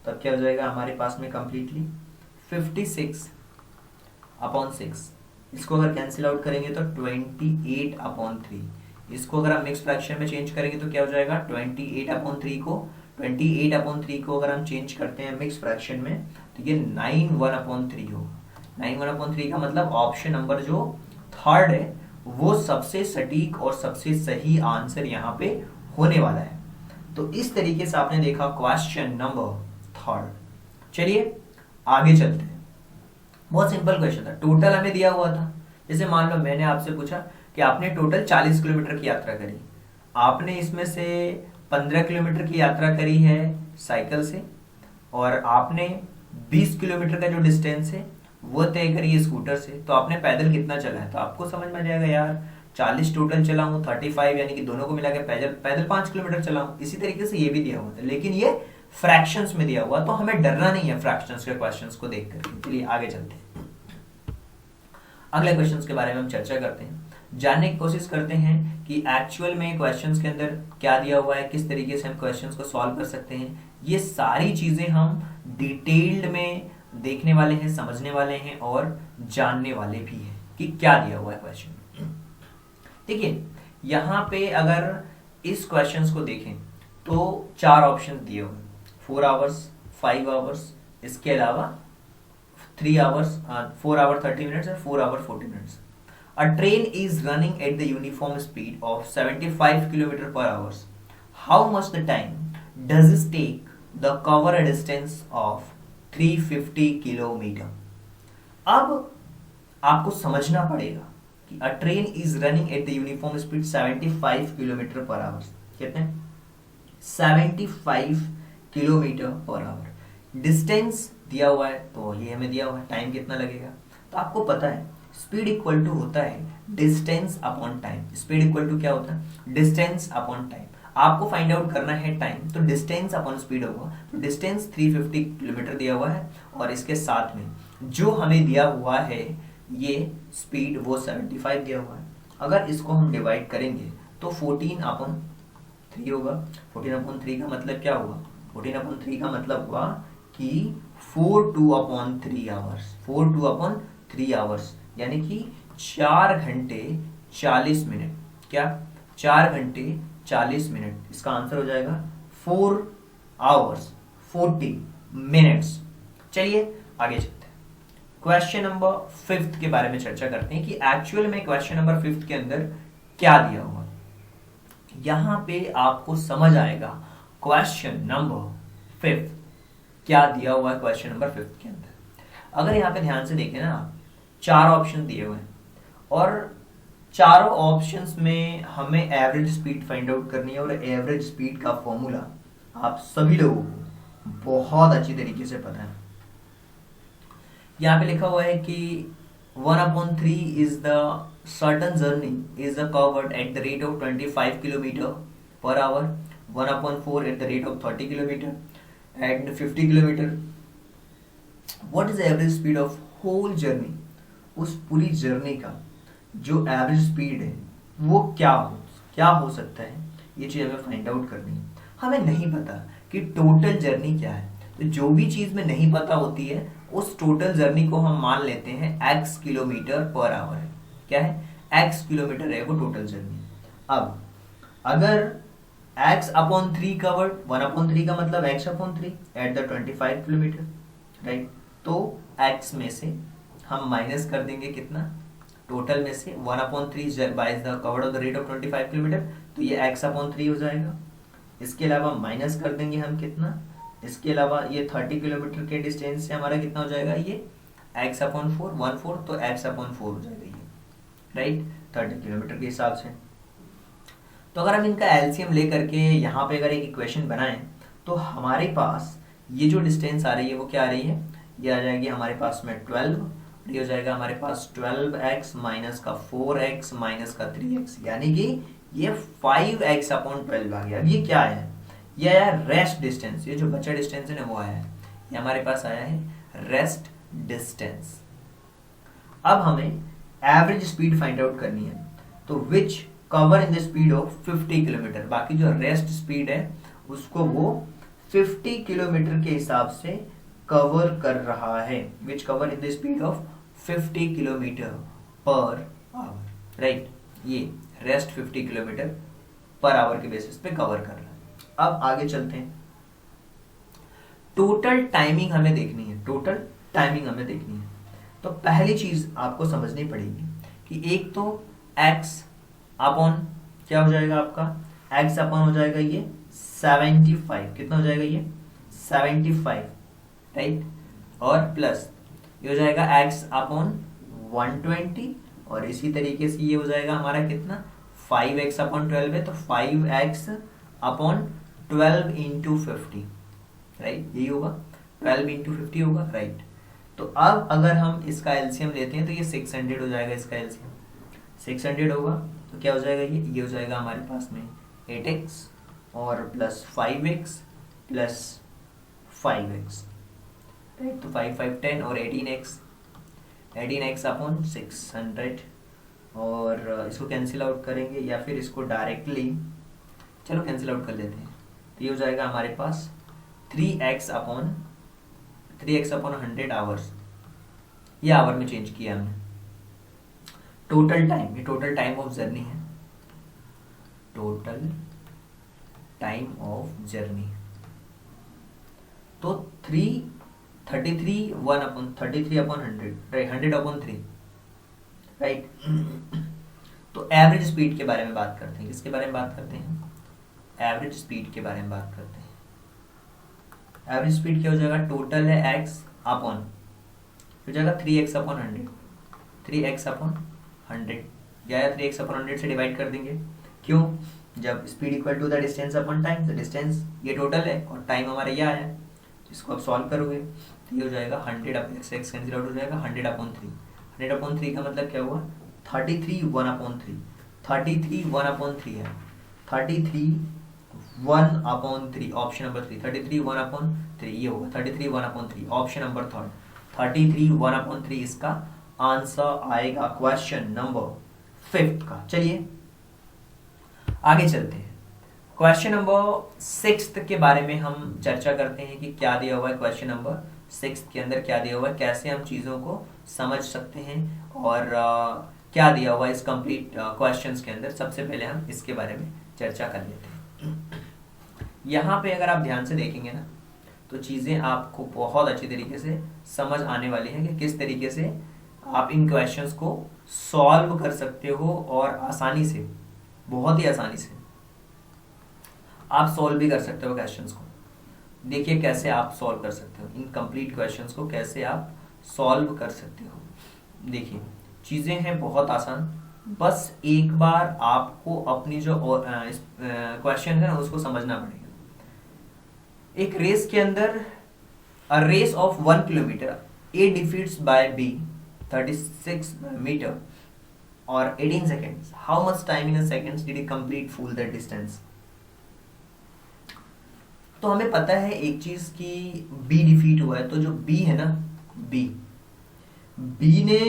तब क्या हो जाएगा हमारे पास में कंप्लीटली 56/6। इसको अगर कैंसिल आउट करेंगे तो 28/3, इसको अगर हम मिक्स फ्रैक्शन में चेंज करेंगे तो क्या हो जाएगा 28/3 को अगर हम चेंज करते हैं मिक्स फ्रैक्शन में तो ये 9/1/3 होगा। 9/1/3 का मतलब ऑप्शन नंबर जो थर्ड है वो सबसे सटीक और सबसे सही आंसर यहाँ पे होने वाला है। तो इस तरीके से आपने देखा क्वेश्चन नंबर 3। चलिए आगे चलते हैं। बहुत सिंपल क्वेश्चन था, टोटल हमें दिया हुआ था। जैसे मान लो मैंने आपसे पूछा कि आपने टोटल 40 किलोमीटर की यात्रा करी, आपने इसमें से 15 किलोमीटर की यात्रा करी है साइकिल से और आपने 20 किलोमीटर का जो डिस्टेंस है वो तय करी है स्कूटर से, तो आपने पैदल कितना चला है। तो आपको समझ में आ जाएगा यार 40 टोटल चला हूँ, 35 यानी कि दोनों को मिला के पैदल 5 किलोमीटर चला हूँ। इसी तरीके से ये भी दिया हुआ था, लेकिन ये फ्रैक्शंस में दिया हुआ, तो हमें डरना नहीं है फ्रैक्शंस के क्वेश्चंस को देख करके। चलिए आगे चलते हैं, अगले क्वेश्चंस के बारे में हम चर्चा करते हैं, जानने की कोशिश करते हैं कि एक्चुअल में क्वेश्चंस के अंदर क्या दिया हुआ है, किस तरीके से हम क्वेश्चंस को सॉल्व कर सकते हैं, ये सारी चीजें हम डिटेल्ड में देखने वाले हैं, समझने वाले हैं और जानने वाले भी हैं कि क्या दिया हुआ है क्वेश्चन। देखिए यहाँ पे अगर इस क्वेश्चंस को देखें तो 4 ऑप्शन दिए हुए, 4 आवर्स, 5 आवर्स, इसके अलावा 3 आवर्स, 4 आवर 30 मिनट्स और 4 hour 40 minutes. A train is running at the uniform speed of 75 km per hour. How much the time does it take the cover a distance of 350 kilometre? अब आपको समझना पड़ेगा कि a train is running at the uniform speed 75 kilometre per our. कितने? 75 kilometre per our. Distance दिया हुआ है तो ये हमें दिया हुआ है, टाइम कितना लगेगा। तो आपको पता है स्पीड इक्वल टू होता है distance upon time. Speed equal to क्या होता है? Distance upon time. आपको फाइंड आउट करना है टाइम, तो डिस्टेंस अपॉन स्पीड होगा। तो डिस्टेंस 350 किलोमीटर दिया हुआ है और इसके साथ में जो हमें दिया हुआ है ये स्पीड वो 75 दिया हुआ है। अगर इसको हम डिवाइड करेंगे तो 14/3 होगा। 14/3 का मतलब क्या हुआ? 14/3 का मतलब हुआ कि 4/2/3 आवर्स। 4/2/3 आवर्स यानी कि 4 घंटे 40 मिनट। क्या? 4 घंटे 40 मिनट। इसका आंसर हो जाएगा 4 आवर्स 40 मिनट्स। चलिए आगे चलते हैं, क्वेश्चन नंबर 5 के बारे में चर्चा करते हैं कि एक्चुअल में क्वेश्चन नंबर 5 के अंदर क्या दिया हुआ। यहां पे आपको समझ आएगा क्वेश्चन नंबर 5 क्या दिया हुआ है। क्वेश्चन नंबर 5 के अंदर अगर यहाँ पे ध्यान से देखें ना, 4 ऑप्शन दिए हुए हैं और चारों ऑप्शंस में हमें एवरेज स्पीड फाइंड आउट करनी है। और एवरेज स्पीड का फॉर्मूला आप सभी लोगों को बहुत अच्छी तरीके से पता है। यहाँ पे लिखा हुआ है कि 1/3 is the certain journey is covered at the rate of 25 kilometre per hour, 1/4 at the rate of 30 kilometre and 50 kilometre. What is average speed of whole journey? उस पूरी जर्नी का जो एवरेज स्पीड है वो क्या हो सकता है, ये चीज हमें फाइंड आउट करनी है। हमें नहीं पता कि टोटल जर्नी क्या है, तो जो भी चीज में नहीं पता होती है उस टोटल जर्नी को हम मान लेते हैं x किलोमीटर पर आवर है। क्या है? x किलोमीटर है वो टोटल जर्नी। अब अगर x/3 कवर्ड, 1/3 का मतलब x/3 at the 25 kilometre, right. तो x में से हम माइनस कर देंगे कितना, टोटल में से 1/3 by the covered of the rate of 25 kilometre, तो ये x/3 हो जाएगा। इसके अलावा माइनस कर देंगे हम कितना, इसके अलावा ये 30 किलोमीटर के डिस्टेंस से हमारा कितना हो जाएगा, ये x/4 1/4, तो x/4 हो जाएगा ये, राइट, 30 किलोमीटर के हिसाब से। तो अगर हम इनका एलसीएम ले करके यहाँ पे अगर एक इक्वेशन बनाएं तो हमारे पास ये जो डिस्टेंस आ रही है वो क्या आ रही है, ये आ जाएगी हमारे पास में 12, ये हो जाएगा हमारे पास 12x माइनस का 4x माइनस का 3x, यानी कि ये 5x/12 आ गया। अब ये क्या है, ये आया रेस्ट डिस्टेंस। ये जो बचा डिस्टेंस है ना वो आया है, ये हमारे पास आया है रेस्ट डिस्टेंस। अब हमें एवरेज स्पीड फाइंड आउट करनी है, तो which cover in the speed of 50 kilometre. बाकी जो रेस्ट स्पीड है उसको वो 50 किलोमीटर के हिसाब से कवर कर रहा है, which cover in the speed of 50 kilometre per hour, right. ये रेस्ट 50 किलोमीटर पर आवर के बेसिस पे कवर कर रहा है। अब आगे चलते हैं, टोटल टाइमिंग हमें देखनी है, टोटल टाइमिंग हमें देखनी है। तो पहली चीज आपको समझनी पड़ेगी कि एक तो x अपॉन क्या हो जाएगा आपका, x अपॉन हो जाएगा ये 75, कितना हो जाएगा ये 75, राइट, और प्लस ये हो जाएगा x अपॉन 120, और इसी तरीके से ये हो जाएगा हमारा कितना 5x/12 है, तो 5x/12 इंटू 50, राइट, यही होगा 12 इंटू 50 होगा, राइट। तो अब अगर हम इसका एलसीएम लेते हैं तो ये 600 हो जाएगा, इसका एलसीएम 600 होगा, तो क्या हो जाएगा ये हो जाएगा हमारे पास में 8x और plus 5x plus 5x, right. तो 5 5 10 और 18x अपॉन 600, और इसको कैंसिल आउट करेंगे या फिर इसको डायरेक्टली, चलो कैंसिल आउट कर लेते हैं। तो ये हो जाएगा हमारे पास 3x अपॉन 100 आवर्स, ये आवर में चेंज किया हमने। टोटल टाइम, ये टोटल टाइम ऑफ जर्नी है, टोटल टाइम ऑफ जर्नी। तो 33 1/33 अपॉन 100, 100/3, राइट। तो एवरेज स्पीड के बारे में बात करते हैं। किसके बारे में बात करते हैं? एवरेज स्पीड के बारे में बात करते हैं। एवरेज स्पीड क्या हो जाएगा? टोटल है x अपॉन, हो जाएगा 3x/100, 3x/100 या 3x/100 से डिवाइड कर देंगे। क्यों? जब speed equal to the distance upon time, तो डिस्टेंस ये टोटल है और टाइम हमारा यह है, इसको आप सॉल्व करोगे तो ये हो जाएगा 100x कैंसिल आउट हो जाएगा 100/3। 100/3 का मतलब क्या हुआ? 33 1/3, 33 1/3 है, 33 1/3, ऑप्शन नंबर 3, 33 1/3 ये होगा, 33 1/3 ऑप्शन नंबर 3, 33 1/3 इसका आंसर आएगा क्वेश्चन नंबर 5 का। चलिए आगे चलते हैं। क्वेश्चन नंबर 6 के बारे में हम चर्चा करते हैं कि क्या दिया हुआ है क्वेश्चन नंबर 6 के अंदर, क्या दिया हुआ है, कैसे हम चीज़ों को समझ सकते हैं और क्या दिया हुआ है इस कंप्लीट क्वेश्चंस के अंदर। सबसे पहले हम इसके बारे में चर्चा कर लेते हैं। यहाँ पे अगर आप ध्यान से देखेंगे ना तो चीज़ें आपको बहुत अच्छी तरीके से समझ आने वाली हैं कि किस तरीके से आप इन क्वेश्चंस को सॉल्व कर सकते हो और आसानी से, बहुत ही आसानी से आप सॉल्व भी कर सकते हो क्वेश्चंस को। देखिए कैसे आप सॉल्व कर सकते हो इन कंप्लीट क्वेश्चंस को, कैसे आप सॉल्व कर सकते हो। देखिए चीज़ें हैं बहुत आसान, बस एक बार आपको अपनी जो क्वेश्चन है ना उसको समझना पड़ेगा। एक रेस के अंदर, a race of 1 kilometre, A defeats by B 36 meter or 18 seconds. How much time in a seconds did he complete full that distance? तो हमें पता है एक चीज की B डिफीट हुआ है, तो जो B है ना, B ने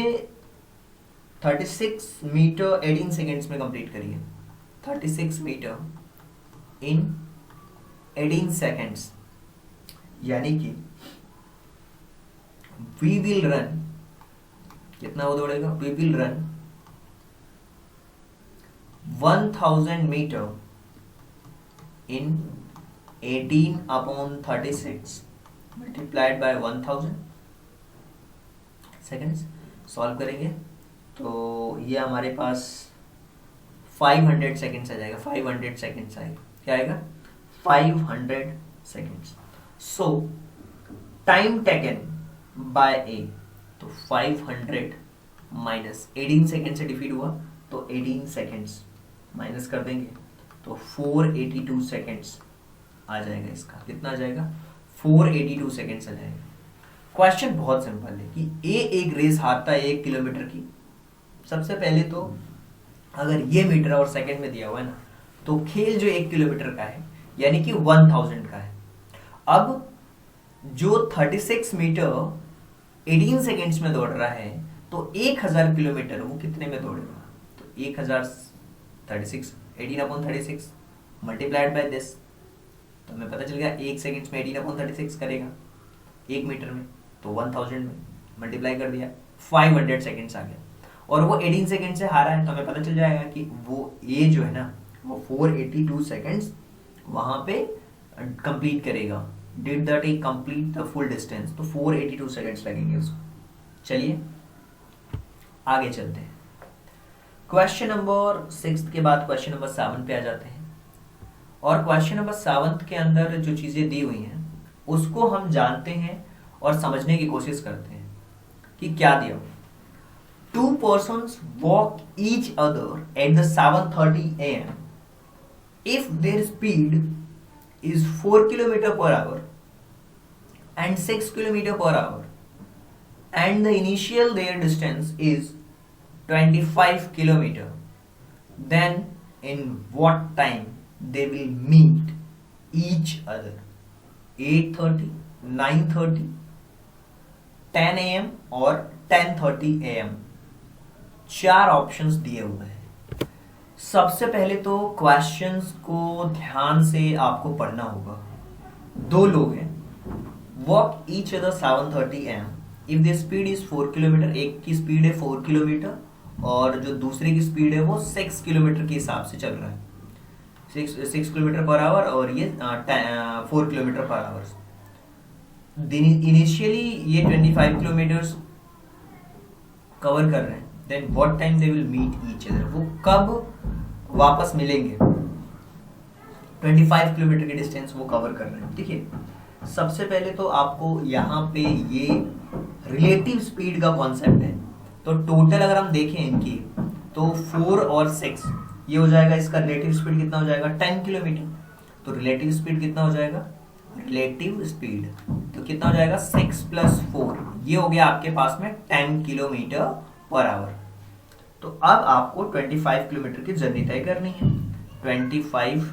36 मीटर 18 सेकेंड्स में कंप्लीट करी है। 36 मीटर इन 18 सेकेंड्स, यानी कि वी विल रन, कितना वो दौड़ेगा? We will run 1000 metre in 18/36 multiplied by 1000 seconds. Solve करेंगे तो ये हमारे पास 500 सेकेंड्स आ जाएगा, 500 सेकेंड्स आएगा। क्या आएगा? 500 seconds. So time taken by A, तो 500 माइनस 18 सेकेंड से डिफीट हुआ तो 18 सेकेंड्स माइनस कर देंगे तो 482 सेकेंड्स आ जाएगा। इसका कितना आ जाएगा? 482 सेकेंड्स आ जाएगा। क्वेश्चन बहुत सिंपल है कि ए एक रेस हारता है 1 किलोमीटर की। सबसे पहले तो अगर ये मीटर और सेकंड में दिया हुआ है ना, तो खेल जो 1 किलोमीटर का है यानी कि 1000 का है। अब जो 36 मीटर 18 सेकेंड्स में दौड़ रहा है, तो 1000 किलोमीटर वो कितने में दौड़ेगा? तो 1036 18/36 मल्टीप्लाइड बाय दिस, तो हमें पता चल गया 1 सेकेंड्स में 18/36 करेगा 1 मीटर में, तो 1000 में मल्टीप्लाई कर दिया, 500 सेकेंड्स आ गया। और वो 18 सेकेंड से हारा है, तो हमें पता चल जाएगा कि वो ए जो है ना वो 482 सेकेंड्स वहां पे कंप्लीट करेगा। Did that he complete the full distance, तो 482 सेकेंड्स लगेंगे उसको। चलिए आगे चलते हैं। क्वेश्चन नंबर 6 के बाद क्वेश्चन नंबर 7 पे आ जाते हैं। और क्वेश्चन नंबर 7 के अंदर जो चीजें दी हुई हैं उसको हम जानते हैं और समझने की कोशिश करते हैं कि क्या दिया। 2 persons walk each other at the 7:30 a.m. If their speed is 4 km/h and 6 km/h and the initial their distance is 25 km, then in what time they will meet each other? 8:30, 9:30, 10 a.m. और 10:30 a.m. 4 options दिए हुए हैं। सबसे पहले तो questions को ध्यान से आपको पढ़ना होगा। 2 लोग हैं, walk each other 7:30 AM if the speed is 4 kilometre. एक की स्पीड है 4 किलोमीटर और जो दूसरे की स्पीड है वो 6 किलोमीटर के हिसाब से चल रहा है, 6 किलोमीटर पर आवर और ये 4 किलोमीटर पर आवर। इनिशियली ये 25 किलोमीटर्स कवर कर रहे हैं, then what time they will meet each other, वो कब वापस मिलेंगे। 25 किलोमीटर की डिस्टेंस वो कवर कर रहे हैं। देखिए सबसे पहले तो आपको यहाँ पे ये रिलेटिव स्पीड का कॉन्सेप्ट है। तो टोटल अगर हम देखें इनकी तो 4 और 6 ये हो जाएगा, इसका रिलेटिव स्पीड कितना हो जाएगा 10 किलोमीटर। तो रिलेटिव स्पीड कितना हो जाएगा, रिलेटिव स्पीड तो कितना हो जाएगा 6 + 4, ये हो गया आपके पास में 10 किलोमीटर पर आवर। तो अब आपको 25 किलोमीटर की जर्नी तय करनी है, 25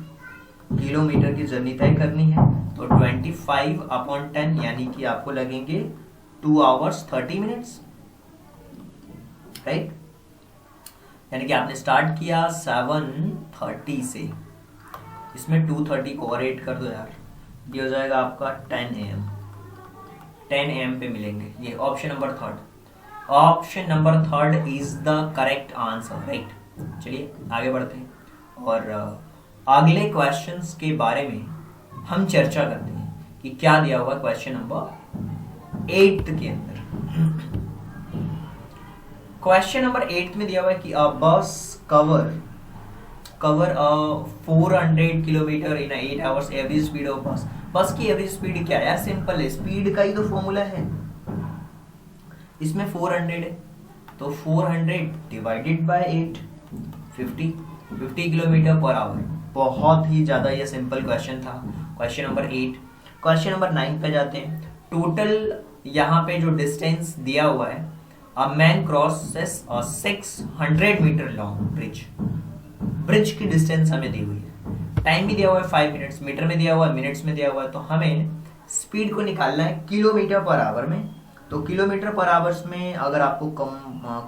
किलोमीटर की जर्नी तय करनी है। तो 25/10 यानी कि आपको लगेंगे 2 hours 30 minutes, राइट। यानी कि आपने स्टार्ट किया 7:30 से, इसमें 2:30 को और ऐड कर दो यार, ये हो जाएगा आपका 10 AM। 10 AM पे मिलेंगे। ये option number third, option number third is the correct answer, right. चलिए आगे बढ़ते हैं और अगले क्वेश्चंस के बारे में हम चर्चा करते हैं कि क्या दिया हुआ क्वेश्चन नंबर 8 के अंदर। क्वेश्चन नंबर 8 में दिया हुआ है कि अ बस cover 400 kilometre in 8 hours, average speed of बस। बस की एवरेज स्पीड क्या है, सिंपल है, स्पीड का ही तो फॉर्मूला है। इसमें 400 है तो 400 divided by 8, 50 kilometre per our. बहुत ही ज्यादा ये सिंपल क्वेश्चन था, क्वेश्चन नंबर 8। क्वेश्चन नंबर 9 पे जाते हैं। टोटल यहाँ पे जो डिस्टेंस दिया हुआ है, a man crosses a 600 metre long bridge. Bridge की डिस्टेंस हमें दी हुई है, टाइम भी दिया हुआ है 5 मिनट्स, मीटर में दिया हुआ है, मिनट्स में दिया हुआ है। तो हमें स्पीड को निकालना है किलोमीटर पर आवर में। तो किलोमीटर पर आवर्स में अगर आपको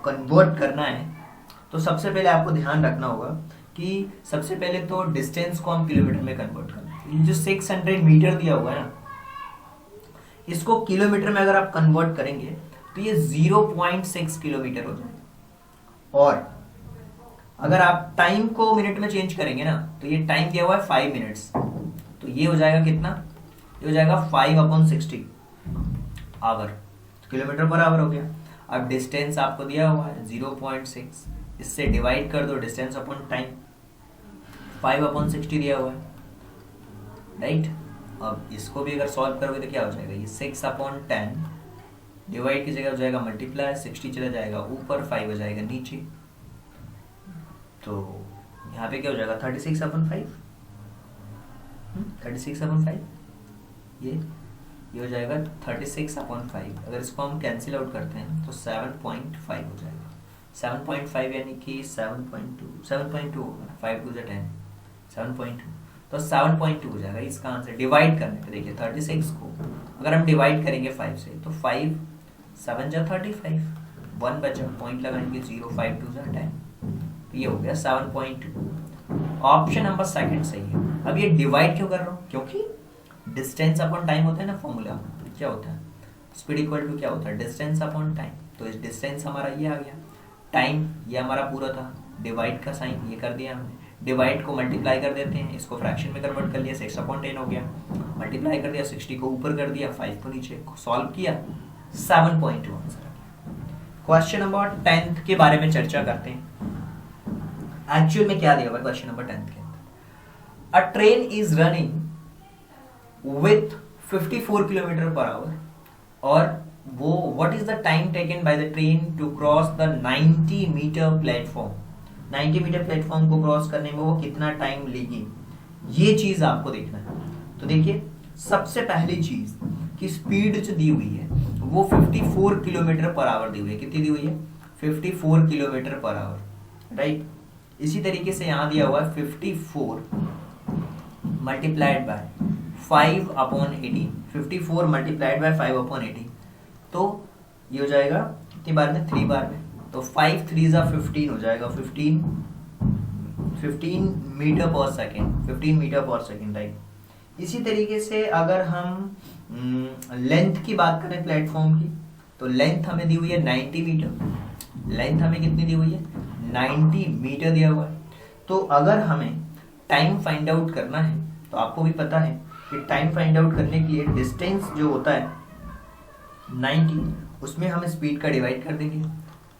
कन्वर्ट करना है तो सबसे पहले आपको ध्यान रखना होगा कि सबसे पहले तो डिस्टेंस को हम किलोमीटर में कन्वर्ट करना है। जो 600 मीटर दिया हुआ है ना, इसको किलोमीटर में अगर आप कन्वर्ट करेंगे तो ये 0.6 किलोमीटर हो जाएगा। और अगर आप टाइम को मिनट में चेंज करेंगे ना, तो ये टाइम दिया हुआ है 5 मिनट्स, तो ये हो जाएगा कितना, ये हो जाएगा 5/60 आवर, किलोमीटर पर आवर हो गया। अब डिस्टेंस आपको दिया हुआ है 0.6, इससे डिवाइड कर दो डिस्टेंस अपॉन टाइम, 5/60 दिया हुआ है, राइट। अब इसको भी अगर सॉल्व करोगे तो क्या हो जाएगा, ये 6/10 डिवाइड की जगह हो जाएगा मल्टीप्लाई, 60 चला जाएगा ऊपर, 5 हो जाएगा नीचे। तो यहाँ पे क्या हो जाएगा 36/5, 36/5, ये हो जाएगा 36/5। अगर इसको हम कैंसिल आउट करते हैं तो 7.5 हो जाएगा। 7.5 यानी कि 7.2 होगा, 5 2 10, 7.2, तो 7.2 हो जाएगा इसका आंसर। डिवाइड करने पे देखिए 36 को अगर हम डिवाइड करेंगे 5 से तो 5 7 जा 35, 1 बचा, पॉइंट लगाएंगे 0, 5 2 जा 10, तो ये हो गया 7.2। ऑप्शन नंबर सेकंड सही है। अब ये डिवाइड क्यों कर रहा हूँ, क्योंकि डिस्टेंस अपॉन टाइम होता है ना फॉर्मूला, क्या होता है, स्पीड इक्वल टू क्या होता है, डिस्टेंस अपॉन टाइम। तो इस डिस्टेंस हमारा ये आ गया, टाइम ये हमारा पूरा था, डिवाइड का साइन ये कर दिया हमने, डिवाइड को मल्टीप्लाई कर देते हैं, इसको फ्रैक्शन में कन्वर्ट कर लिया, 6/10 हो गया, मल्टीप्लाई कर दिया, 60 को ऊपर कर दिया, 5 को नीचे, सॉल्व किया, 7.2 आंसर। क्वेश्चन नंबर 10 के बारे में चर्चा करते हैं। एक्चुअल में क्या दिया हुआ है क्वेश्चन नंबर 10 के अंदर, अ train is running with 54 kilometre per our और वो what is the time taken by the train to cross the 90 metre platform. 90 metre platform को क्रॉस करने में वो कितना टाइम लेगी, ये चीज आपको देखना है। तो देखिए सबसे पहली चीज कि स्पीड जो दी हुई है वो 54 किलोमीटर पर आवर दी हुई है। कितनी दी हुई है, 54 किलोमीटर पर आवर, राइट। इसी तरीके से यहाँ दिया हुआ है 54 मल्टीप्लाइड बाय 5/18, 54 मल्टीप्लाइड बाय 5/18, तो ये हो जाएगा कितनी बार में, 3 बार में, तो 5 3 जा 15 हो जाएगा, 15 metre per second, 15 metre per second, right. इसी तरीके से अगर हम लेंथ की बात करें प्लेटफॉर्म की, तो लेंथ हमें दी हुई है 90 मीटर। लेंथ हमें कितनी दी हुई है? 90 मीटर दिया हुआ है। तो अगर हमें टाइम फाइंड आउट करना है, तो आपको भी पता है कि टाइम फाइंड आउट करने के लिए डिस्टेंस जो होता है 90, उसमें हम स्पीड का डिवाइड कर देंगे,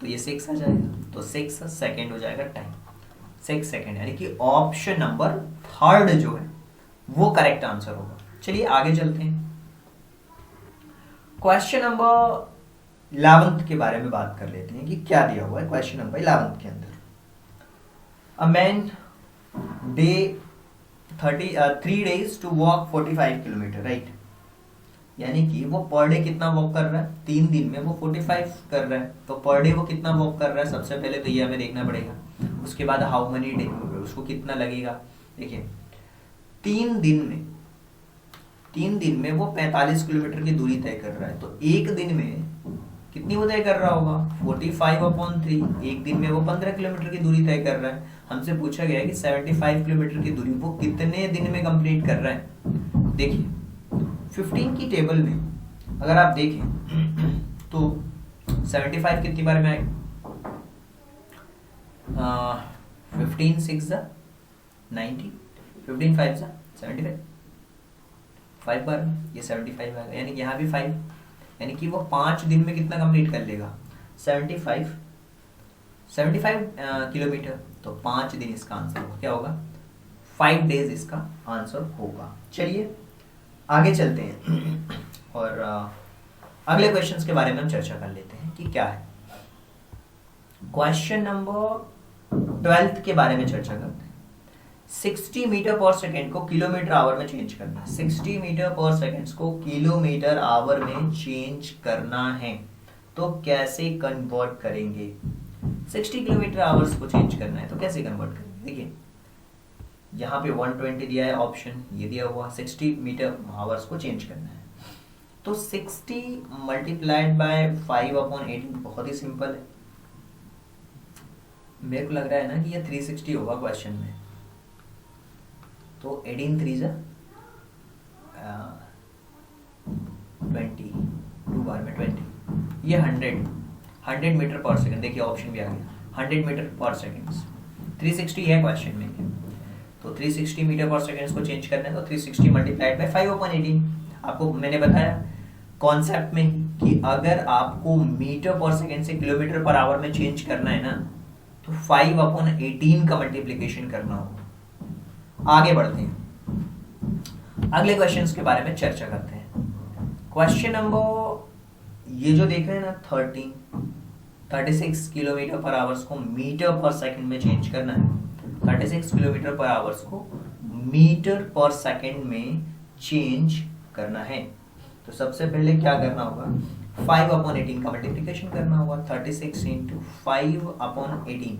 तो ये 6 आ जाएगा, तो 6 सेकेंड हो जाएगा टाइम, 6 सेकेंड, यानी कि ऑप्शन नंबर 3 जो है वो करेक्ट आंसर होगा। चलिए आगे चलते हैं। क्वेश्चन नंबर 11 के बारे में बात कर लेते हैं कि क्या दिया हुआ है क्वेश्चन नंबर 11 के अंदर। A man day 3 days to walk 45 kilometre, right. यानी कि वो पर डे कितना वॉक कर रहा है? 3 दिन में वो 45 कर रहा है, तो पर डे वो कितना वॉक कर रहा है? सबसे पहले तो ये हमें देखना पड़ेगा। उसके बाद हाउ मनी डे, उसको कितना लगेगा। देखिए 3 दिन में वो 45 किलोमीटर की दूरी तय कर रहा है, तो एक दिन में कितनी वो तय कर रहा होगा? 45/3। एक दिन में वो 15 किलोमीटर की दूरी तय कर रहा है। हमसे पूछा गया है कि 75 किलोमीटर की दूरी वो कितने दिन में कंप्लीट कर रहा है। देखिए 15 की टेबल में अगर आप देखें तो 75 कितनी बार में आएगा? 15 6 90, 15 5 75, 5 बार में ये 75 आएगा, यानी कि यहाँ भी 5, यानी कि वो 5 दिन में कितना कंप्लीट कर लेगा? 75 किलोमीटर, तो 5 दिन इसका आंसर होगा। क्या होगा? 5 डेज इसका आंसर होगा। चलिए आगे चलते हैं और अगले क्वेश्चंस के बारे में हम चर्चा कर लेते हैं कि क्या है। क्वेश्चन नंबर 12 के बारे में चर्चा करते हैं। 60 मीटर पर सेकेंड को किलोमीटर आवर में चेंज करना है। 60 मीटर पर सेकेंड को किलोमीटर आवर में चेंज करना है, तो कैसे कन्वर्ट करेंगे? 60 किलोमीटर आवर्स को चेंज करना है तो कैसे कन्वर्ट करेंगे? देखिए यहाँ पे 120 दिया है, ऑप्शन ये दिया हुआ 60 मीटर आवर्स को चेंज करना है, तो 60 मल्टीप्लाइड बाय 5/18 बहुत ही सिंपल है। मेरे को लग रहा है ना कि ये 360 होगा क्वेश्चन में, तो 18 3 20, 2 बार में 20, ये 100 मीटर पर सेकंड। देखिए ऑप्शन भी आ गया 100 मीटर पर सेकंड, 360 है क्वेश्चन में, तो 360 मीटर पर सेकंड को चेंज करना है, तो 360 मल्टीप्लाइड बाय 5/18। आपको मैंने बताया कॉन्सेप्ट में कि अगर आपको मीटर पर सेकंड से किलोमीटर पर आवर में चेंज करना है ना, तो 5/18 का मल्टीप्लिकेशन करना होगा। आगे बढ़ते हैं, अगले क्वेश्चंस के बारे में चर्चा करते हैं। क्वेश्चन नंबर ये जो देख रहे हैं ना 36 किलोमीटर पर आवर्स को मीटर पर सेकंड में चेंज करना है। 36 किलोमीटर पर आवर्स को मीटर पर सेकंड में चेंज करना है, तो सबसे पहले क्या करना होगा? 5/18 का मल्टीप्लिकेशन करना होगा। 36 इंटू 5/18,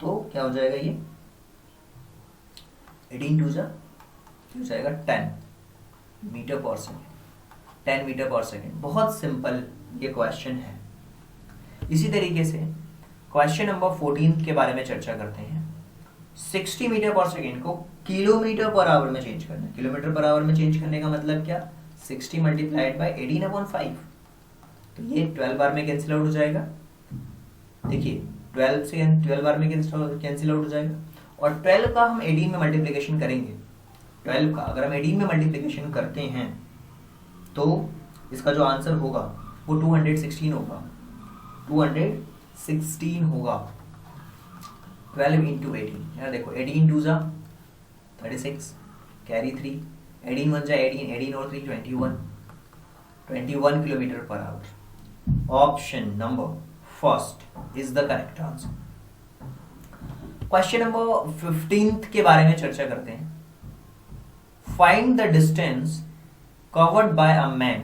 तो क्या हो जाएगा? ये 18 2 हो जाएगा 10 metre per second, 10 metre per second. बहुत सिंपल ये क्वेश्चन है। इसी तरीके से क्वेश्चन नंबर 14 के बारे में चर्चा करते हैं। 60 मीटर पर सेकेंड को किलोमीटर पर आवर में चेंज करना है। किलोमीटर पर आवर में चेंज करने का मतलब क्या? 60 मल्टीप्लाइड बाय 18/5, तो ये 12 बार में कैंसिल आउट हो जाएगा। देखिए 12 से 12 बार में कैंसिल आउट हो जाएगा, और 12 का हम 18 में मल्टीप्लिकेशन करेंगे। 12 का अगर हम 18 में मल्टीप्लिकेशन करते हैं तो इसका जो आंसर होगा वो 216 होगा। 216 होगा। 12 इंटू 18, यार देखो 18 2 36, कैरी 3, 18 1 18, 18 और 3 21 kilometre per our. Option number first is the correct answer. Question number 15 के बारे में चर्चा करते हैं। Find the distance covered by a man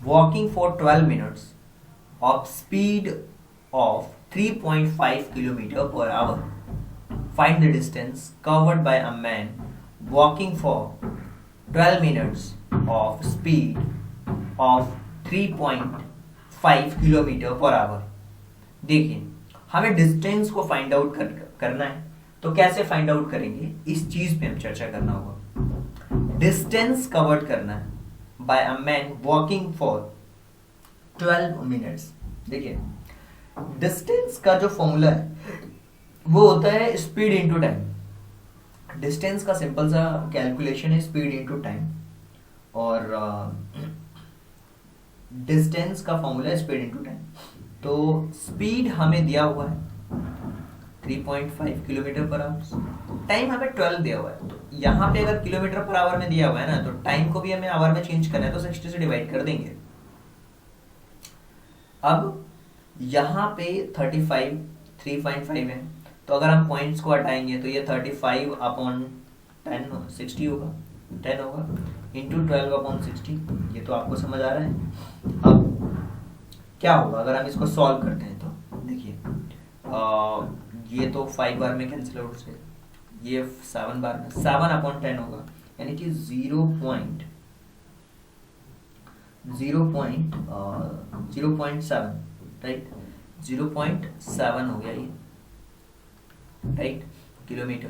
walking for 12 minutes of speed of 3.5 kilometre per our. Find the distance covered by a man walking for 12 minutes of speed of 3.5 kilometre per hour. देखिए हमें distance को find out करना है, तो कैसे find out करेंगे? इस चीज पे हम चर्चा करना होगा। डिस्टेंस कवर्ड करना है by a man walking for 12 minutes. देखिए डिस्टेंस का जो फॉर्मूला है वो होता है स्पीड इनटू टाइम। डिस्टेंस का सिंपल सा कैलकुलेशन है स्पीड इनटू टाइम, और डिस्टेंस का फॉर्मूला है स्पीड इनटू टाइम। तो स्पीड हमें दिया हुआ है 3.5 किलोमीटर पर आवर, टाइम हमें 12 दिया हुआ है। तो यहाँ पे अगर किलोमीटर पर आवर में दिया हुआ है ना, तो टाइम को भी हमें आवर में चेंज करना है, तो 60 से डिवाइड कर देंगे। अब यहाँ पे 35 3.5 है, तो अगर हम पॉइंट्स को हटाएंगे तो ये 35 अपॉन 10 60 होगा, 10 होगा इंटू 12 अपॉन 60। ये तो आपको समझ आ रहा है। अब क्या होगा अगर हम इसको सॉल्व करते हैं, तो देखिए ये तो 5 बार में कैंसिल आउट से, ये 7 बार में 7 अपॉन 10 होगा, यानी कि 0.7 राइट, 0.7 हो गया ये राइट किलोमीटर।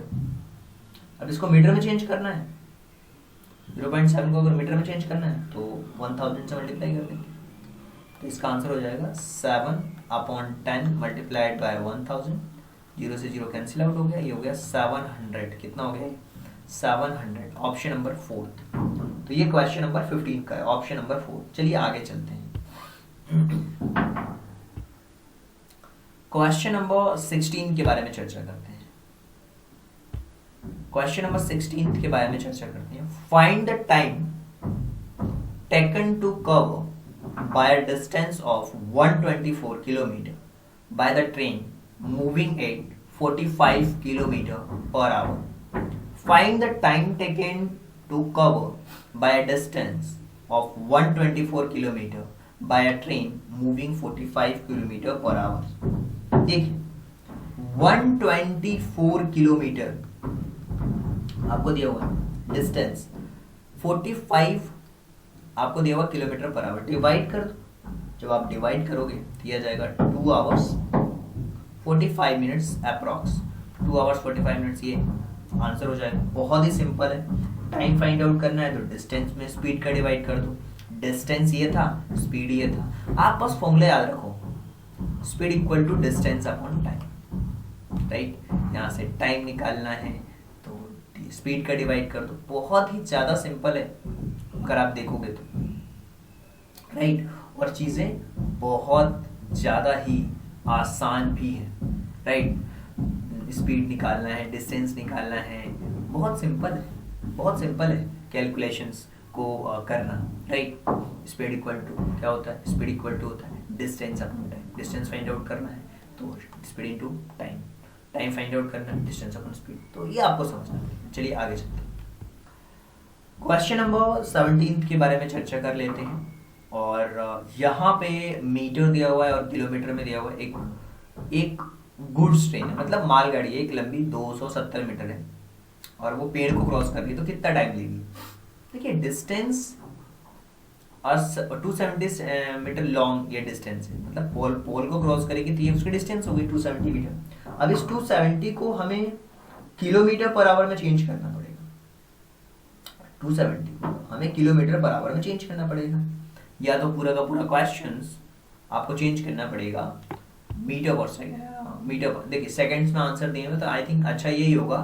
अब इसको मीटर में चेंज करना है, 0.7 को अगर मीटर में चेंज करना है तो 1000 से मल्टीप्लाई कर देंगे, तो इसका आंसर हो जाएगा 7 अपॉन 10 मल्टीप्लाइड बाय 1000। 0 से 0 कैंसिल आउट हो गया, ये हो गया 700। कितना हो गया 700, ऑप्शन नंबर 4। तो ये क्वेश्चन नंबर 15 का है, ऑप्शन नंबर 4। चलिए आगे चलते हैं, क्वेश्चन नंबर 16 के बारे में चर्चा करते हैं। क्वेश्चन नंबर 16 के बारे में चर्चा करते हैं। Find the time taken to cover by a distance of 124 kilometre by the train moving at 45 kilometre per hour. Find the time taken to cover by a distance of 124 kilometre by a train moving 45 kilometre per hour. देखिए 124 kilometre आपको दिया हुआ है, distance 45 आपको दिया हुआ kilometre per our. Divide कर दो, जब आप डिवाइड करोगे तो यह जाएगा 2 hours 45 minutes approx, 2 hours 45 minutes, ये आंसर हो जाएगा। बहुत ही सिंपल है। टाइम फाइंड आउट करना है तो डिस्टेंस में स्पीड का डिवाइड कर दो, डिस्टेंस ये था, स्पीड ये था। आप बस फॉर्मूला याद रखो, speed equal to distance upon time right. यहाँ से टाइम निकालना है तो स्पीड का डिवाइड कर दो। बहुत ही ज्यादा सिंपल है अगर आप देखोगे तो राइट, और चीजें बहुत ज्यादा ही आसान भी है राइट। स्पीड निकालना है, डिस्टेंस निकालना है, बहुत सिंपल है, बहुत सिंपल है कैलकुलेशंस को करना राइट। स्पीड इक्वल टू क्या होता है, स्पीड इक्वल टू होता है distance upon time. Distance find out करना है तो speed into time, time find out करना है डिस्टेंस अपॉन स्पीड। तो ये आपको समझना है। चलिए आगे चलते हैं, क्वेश्चन नंबर 17 के बारे में चर्चा कर लेते हैं। और यहाँ पे मीटर दिया हुआ है और किलोमीटर में दिया हुआ है। एक गुड्स ट्रेन है, मतलब मालगाड़ी, एक लंबी 270 मीटर है और वो पेड़ को क्रॉस कर रही है, तो कितना टाइम लेगी। देखिए डिस्टेंस 270 मीटर लॉन्ग ये डिस्टेंस है, मतलब पोल को क्रॉस करेगी तो ये उसकी डिस्टेंस होगी 270 मीटर। अब इस 270 को हमें किलोमीटर पर आवर में चेंज करना पड़ेगा। 270 को हमें किलोमीटर पर आवर में चेंज करना पड़ेगा, या तो पूरा का पूरा क्वेश्चंस आपको चेंज करना पड़ेगा मीटर पर सेकंड। मीटर पर देखिए सेकंड्स में आंसर दिए हुए, तो आई थिंक अच्छा यही होगा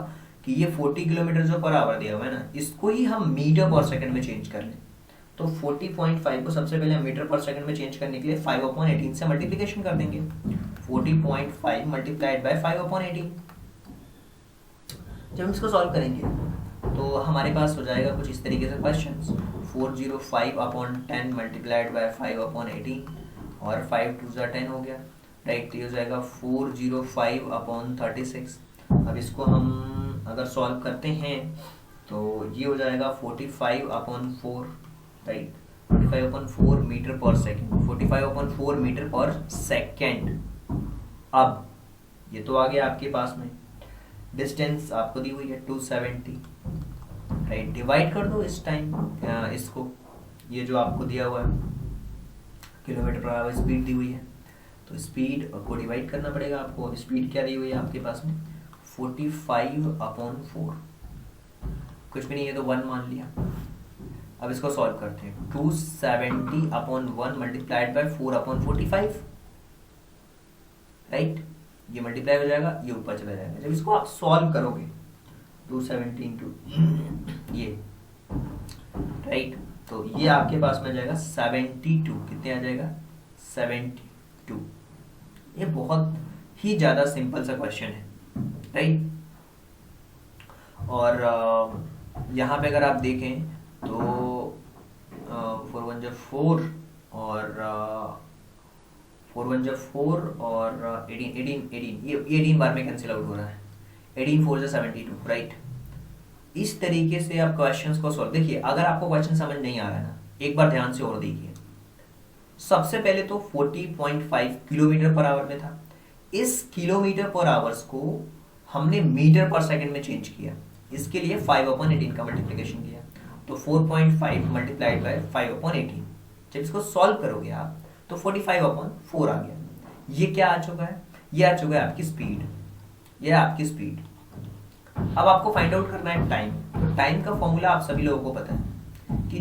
कि ये 40 किलोमीटर जो पर आवर दिया हुआ है ना, इसको ही हम मीटर पर सेकंड में चेंज कर लें। तो 40.5 को सबसे पहले हम मीटर पर सेकंड में चेंज करने के लिए 5/18 से मल्टीप्लिकेशन कर देंगे। 40.5 मल्टीप्लाइड बाय 5/18। जब हम इसको सॉल्व करेंगे तो हमारे पास हो जाएगा कुछ इस तरीके से क्वेश्चंस। 405/10 मल्टीप्लाइड बाय 5/18 और 5 2 10 हो गया राइट। तो ये हो जाएगा 405/36। अब इसको हम अगर सॉल्व करते हैं तो ये हो जाएगा 45/4 right. 45/4 metre per second, 45/4 metre per second. अब ये तो आ गया आपके पास में, डिस्टेंस आपको दी हुई है 270 राइट। डिवाइड कर दो इस टाइम इसको, ये जो आपको दिया हुआ है किलोमीटर पर आवर स्पीड दी हुई है, तो स्पीड को डिवाइड करना पड़ेगा आपको। स्पीड क्या दी हुई है आपके पास में 45/4, कुछ भी नहीं है तो 1 मान लिया अब इसको सॉल्व करते हैं। 270 upon 1 multiplied by 4 upon 45, right. ये मल्टीप्लाई हो जाएगा, ये ऊपर चला जाएगा। जब इसको आप सॉल्व करोगे 270 इंटू ये, राइट, तो ये आपके पास में जाएगा 72। कितने आ जाएगा? 72। ये बहुत ही ज़्यादा सिंपल सा क्वेश्चन है, राइट। और यहाँ पे अगर आप देखें तो 4 1 जा 4 और 4 1 जा 4 और 18 ये 18 बार में कैंसिल आउट हो रहा है। 18 4 जा 72, राइट। इस तरीके से आप क्वेश्चंस को सॉल्व, देखिए अगर आपको क्वेश्चन समझ नहीं आ रहा है ना, एक बार ध्यान से और देखिए। सबसे पहले तो 40.5 किलोमीटर पर आवर में था। इस किलोमीटर पर आवर्स को हमने मीटर पर सेकंड में चेंज किया। इसके लिए 5/18 का मल्टीप्लिकेशन किया, तो 4.5 मल्टीप्लाइड बाय 5/18। जब इसको सॉल्व करोगे आप तो 45/4 आ गया। ये क्या आ चुका है? ये आ चुका है आपकी स्पीड। ये है आपकी स्पीड। अब आपको फाइंड आउट करना है टाइम। तो टाइम का फॉर्मूला आप सभी लोगों को पता है कि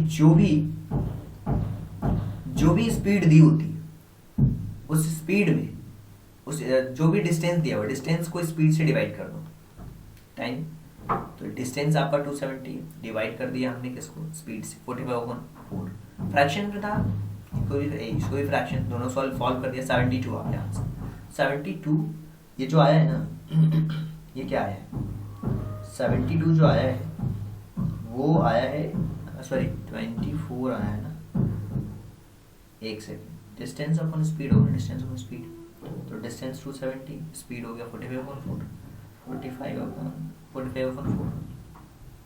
जो भी स्पीड दी होती है उस स्पीड में उस जो भी डिस्टेंस दिया हुआ, डिस्टेंस को स्पीड से डिवाइड कर दो, टाइम। तो डिस्टेंस आपका 270 डिवाइड कर दिया हमने किसको? स्पीड से, 45/4। फ्रैक्शन में था, इसको भी फ्रैक्शन, दोनों सॉल्व कर दिया, 72 आ गया आंसर। 72 ये जो आया है ना, ये क्या आया है? 72 जो आया है वो आया है, सॉरी 24 आया है ना, एक सेकेंड। डिस्टेंस अपॉन स्पीड होगा, डिस्टेंस अपॉन स्पीड, तो डिस्टेंस 270, स्पीड हो गया 45/4, 45/4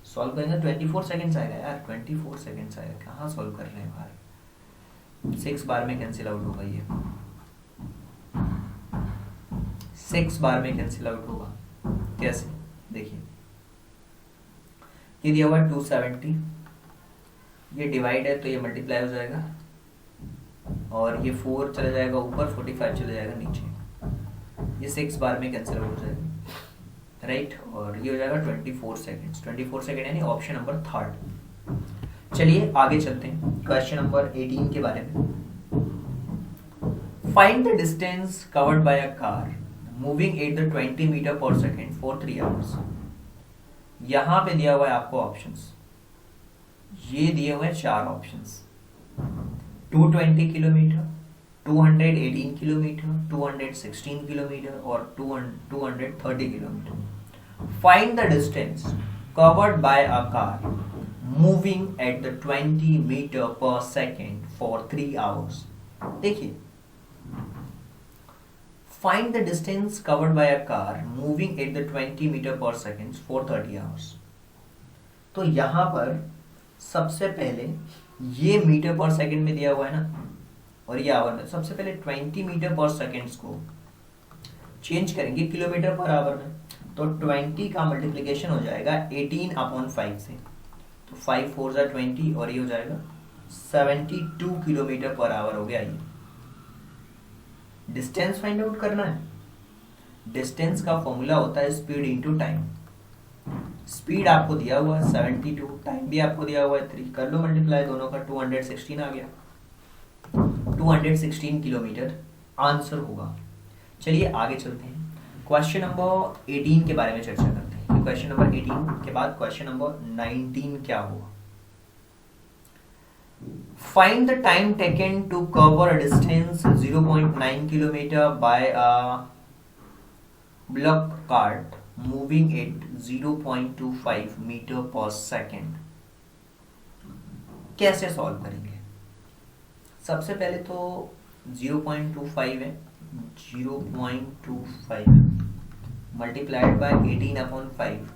सॉल्व करेंगे 24 सेकंड्स आएगा यार, 24 सेकंड्स आएगा। कहाँ सॉल्व कर रहे हैं भाई? 6 बार में कैंसिल आउट होगा ये, 6 बार में कैंसिल आउट होगा। कैसे? देखिए, ये दिया हुआ 270, ये डिवाइड है तो ये मल्टीप्लाई हो जाएगा, और ये 4 चला जाएगा ऊपर, 45 चला जाएगा नीचे। ये 6 बार में कैंसिल आउट हो जाएगा, राइट। और ये हो जाएगा 24 सेकेंड्स। 24 सेकेंड यानी ऑप्शन नंबर 3। चलिए आगे चलते हैं क्वेश्चन नंबर 18 के बारे में। Find the distance covered by a car moving at the 20 metre per second for 3 hours. यहां पे दिया हुआ है आपको ऑप्शंस, ये दिए हुए हैं 4 ऑप्शंस। 220 किलोमीटर, 218 किलोमीटर, 216 किलोमीटर और 230 kilometre. Find the distance covered by a car moving at the 20 metre per second for 3 hours. देखिए, find the distance covered by a car moving at the 20 metre per second for 30 hours. तो यहां पर सबसे पहले ये metre per second में दिया हुआ है ना, और ये आवर में। सबसे पहले 20 मीटर पर सेकेंड्स को चेंज करेंगे किलोमीटर पर आवर में, तो 20 का मल्टीप्लिकेशन हो जाएगा 18/5 से, तो 5 4 जा 20 और ये हो जाएगा 72 किलोमीटर पर आवर हो गया। ये डिस्टेंस फाइंड आउट करना है। डिस्टेंस का फॉर्मूला होता है स्पीड इंटू टाइम। स्पीड आपको दिया हुआ है 72, टाइम भी आपको दिया हुआ है 3, कर लो मल्टीप्लाई दोनों का, 216 आ गया। 216 किलोमीटर आंसर होगा। चलिए आगे चलते हैं, क्वेश्चन नंबर 18 के बारे में चर्चा करते हैं। क्वेश्चन नंबर 18 के बाद क्वेश्चन नंबर 19 क्या हुआ? Find the time taken to cover a distance 0.9 kilometre by a block cart moving at 0.25 metre per second. कैसे सॉल्व करेंगे? सबसे पहले तो 0.25 है, 0.25 मल्टीप्लाइड बाय 18/5,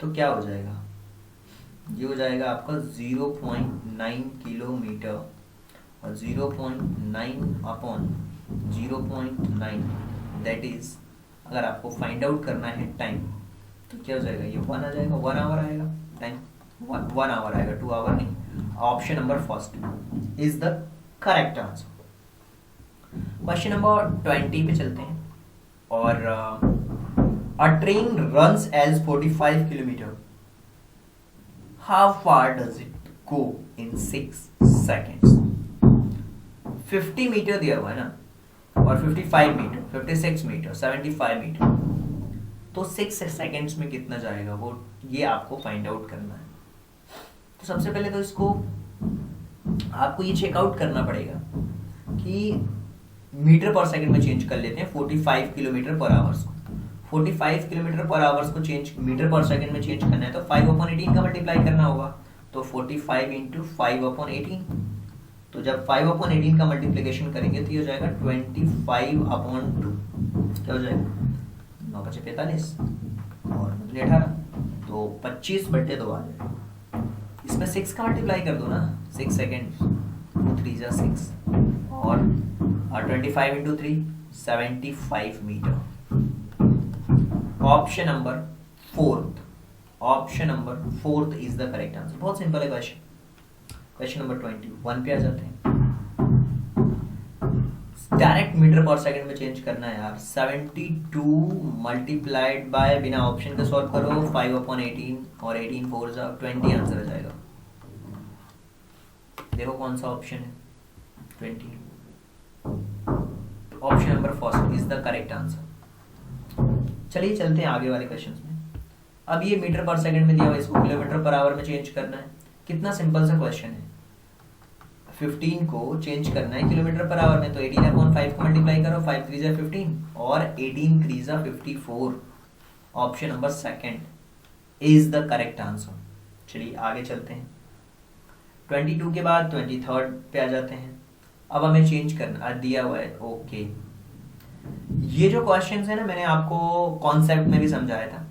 तो क्या हो जाएगा? ये हो जाएगा आपका 0.9 किलोमीटर, और 0.9/0.9 दैट इज, अगर आपको फाइंड आउट करना है टाइम, तो क्या हो जाएगा? ये 1 आ जाएगा, 1 आवर आएगा टाइम, 1 आवर आएगा, 2 आवर नहीं। Option number first is the correct answer. Question number 20 पे चलते हैं, और a train runs as 45 kilometre, how far does it go in 6 seconds? 50 metre दिया हुआ है ना, और 55 मीटर, 56 मीटर, 75 मीटर, तो 6 सेकेंड्स में कितना जाएगा वो, ये आपको फाइंड आउट करना है। तो सबसे पहले तो इसको आपको ये चेकआउट करना पड़ेगा कि मीटर पर सेकंड में चेंज कर लेते हैं 45 किलोमीटर पर आवर्स को। 45 किलोमीटर पर आवर्स को चेंज मीटर पर सेकंड में चेंज करना है तो 5/18 का मल्टीप्लाई करना होगा। तो 45 इंटू 5/18, तो जब 5/18 का मल्टीप्लिकेशन करेंगे तो ये हो जाएगा 25/2। क्या हो जाएगा? 9 × 45 और 18, तो 25/2 आ जाएगा। इसमें 6 का मल्टीप्लाई कर दो ना, 6 सेकेंड, 2 3 जा 6 और 25 into 3 75 metre. Option number 4th, option number 4th is the correct answer. बहुत सिंपल है क्वेश्चन। क्वेश्चन नंबर 21 पे आ जाते हैं। डायरेक्ट मीटर पर सेकंड में चेंज करना है यार। 72 मल्टीप्लाइड बाय, बिना ऑप्शन के सॉल्व करो, 5/18 और 18 4 जा 20 आंसर आ जाएगा। देखो कौन सा ऑप्शन है, 20। Option number first is the correct answer. चलिए चलते हैं आगे वाले क्वेश्चंस में। अब ये मीटर पर सेकंड में दिया हुआ, इसको किलोमीटर पर आवर में चेंज करना है। कितना सिंपल सा क्वेश्चन है। 15 को चेंज करना है किलोमीटर पर आवर में, तो 18/5 को मल्टीप्लाई करो, 5 3 जा 15 और 18 3 जा 54। Option number second is the correct answer. चलिए आगे चलते हैं। 22 के बाद 23rd पे आ जाते हैं। अब हमें चेंज करना दिया हुआ है। ओके, ये जो क्वेश्चंस है ना, मैंने आपको कॉन्सेप्ट में भी समझाया था,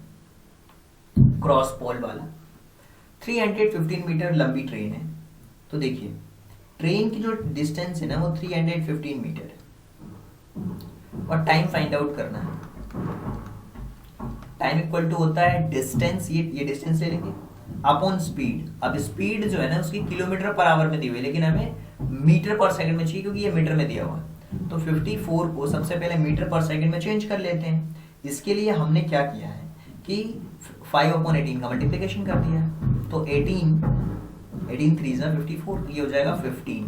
क्रॉस पोल वाला। 315 मीटर लंबी ट्रेन है। तो देखिए ट्रेन की जो डिस्टेंस है ना वो 315 मीटर है और टाइम फाइंड आउट करना है। टाइम इक्वल टू होता है डिस्टेंस, ये डिस्टेंस ले लेंगे, अपॉन स्पीड। अब स्पीड जो है ना उसकी किलोमीटर पर आवर में दी हुई है, लेकिन हमें मीटर पर सेकंड में चाहिए क्योंकि ये मीटर में दिया हुआ है। तो 54 को सबसे पहले मीटर पर सेकंड में चेंज कर लेते हैं। इसके लिए हमने क्या किया है कि 5/18 का मल्टीप्लिकेशन कर दिया है। तो 18 3 जा 54, ये हो जाएगा 15,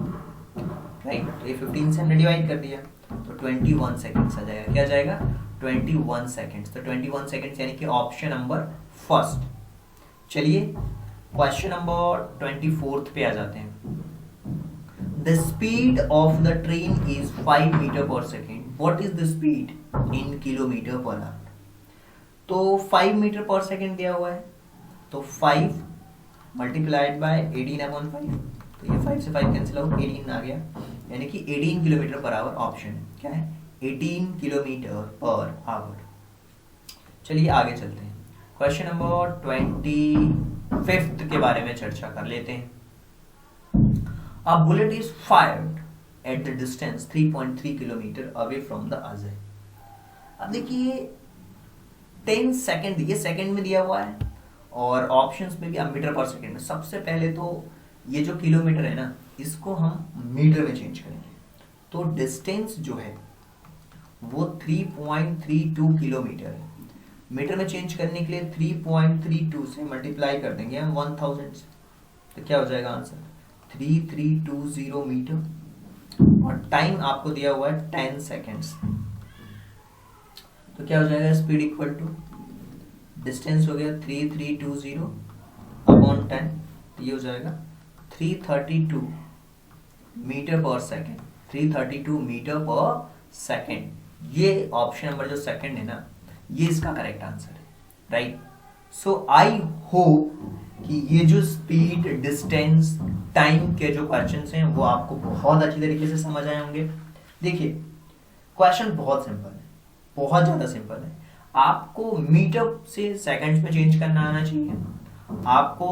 राइट। तो ये 15 से हमने डिवाइड कर दिया तो 21 सेकेंड्स आ जाएगा। क्या जाएगा? 21 सेकेंड्स। तो 21 सेकेंड्स यानी कि ऑप्शन नंबर फर्स्ट। चलिए क्वेश्चन नंबर 24 पे आ जाते हैं। The speed of the train is 5 meter per second. What is the speed in kilometer per hour? तो 5 मीटर पर सेकेंड दिया हुआ है, तो 5 मल्टीप्लाइड बाय 18/5, तो ये 5 से 5 कैंसिल आउट, 18 आ गया, यानी कि 18 किलोमीटर पर आवर ऑप्शन है। क्या है? 18 किलोमीटर पर आवर। चलिए आगे चलते हैं। क्वेश्चन नंबर 25 के बारे में चर्चा कर लेते हैं। A bullet is fired at the distance 3.3 kilometer away from the other. अब देखिए 10 सेकेंड, ये सेकेंड में दिया हुआ है और ऑप्शंस में भी अब मीटर पर सेकेंड में। सबसे पहले तो ये जो किलोमीटर है ना, इसको हम मीटर में चेंज करेंगे। तो डिस्टेंस जो है वो 3.32 किलोमीटर है। मीटर में चेंज करने के लिए 3.32 से मल्टीप्लाई कर देंगे हम 1000 से, तो क्या हो जाएगा आंसर? 3320 मीटर। और टाइम आपको दिया हुआ है 10 सेकेंड्स। तो क्या हो जाएगा? स्पीड इक्वल टू डिस्टेंस हो गया 3320 अपॉन 10, तो ये हो जाएगा 332 metre per second. 332 metre per second. ये ऑप्शन नंबर जो सेकेंड है ना, ये इसका करेक्ट आंसर है, राइट। सो आई होप कि ये जो स्पीड, डिस्टेंस, टाइम के जो क्वेश्चंस हैं वो आपको बहुत अच्छी तरीके से समझ आए होंगे। देखिए क्वेश्चन बहुत सिंपल है, बहुत ज़्यादा सिंपल है। आपको मीटर से सेकंड्स में चेंज करना आना चाहिए। आपको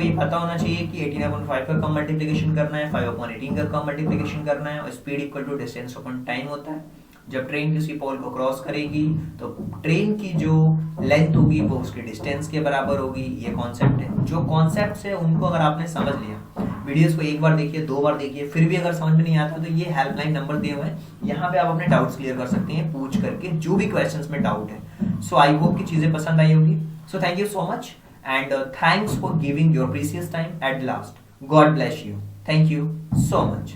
ये पता होना चाहिए कि 18/5 का कम मल्टीप्लिकेशन करना है, 5/18 का कम मल्टीप्लिकेशन करना है, और speed equal to distance upon time होता है। जब ट्रेन किसी पोल को क्रॉस करेगी तो ट्रेन की जो लेंथ होगी वो उसके डिस्टेंस के बराबर होगी। ये कॉन्सेप्ट है। जो कॉन्सेप्ट है उनको अगर आपने समझ लिया, वीडियोस को एक बार देखिए, 2 बार देखिए, फिर भी अगर समझ में नहीं आता तो ये हेल्पलाइन नंबर दिए हुए हैं, यहाँ पे आप अपने डाउट्स क्लियर कर सकते हैं पूछ करके, जो भी क्वेश्चंस में डाउट है। सो आई होप कि चीजें पसंद आई होगी। So thank you so much. and thanks for giving your precious time at last. God bless you. Thank you so much.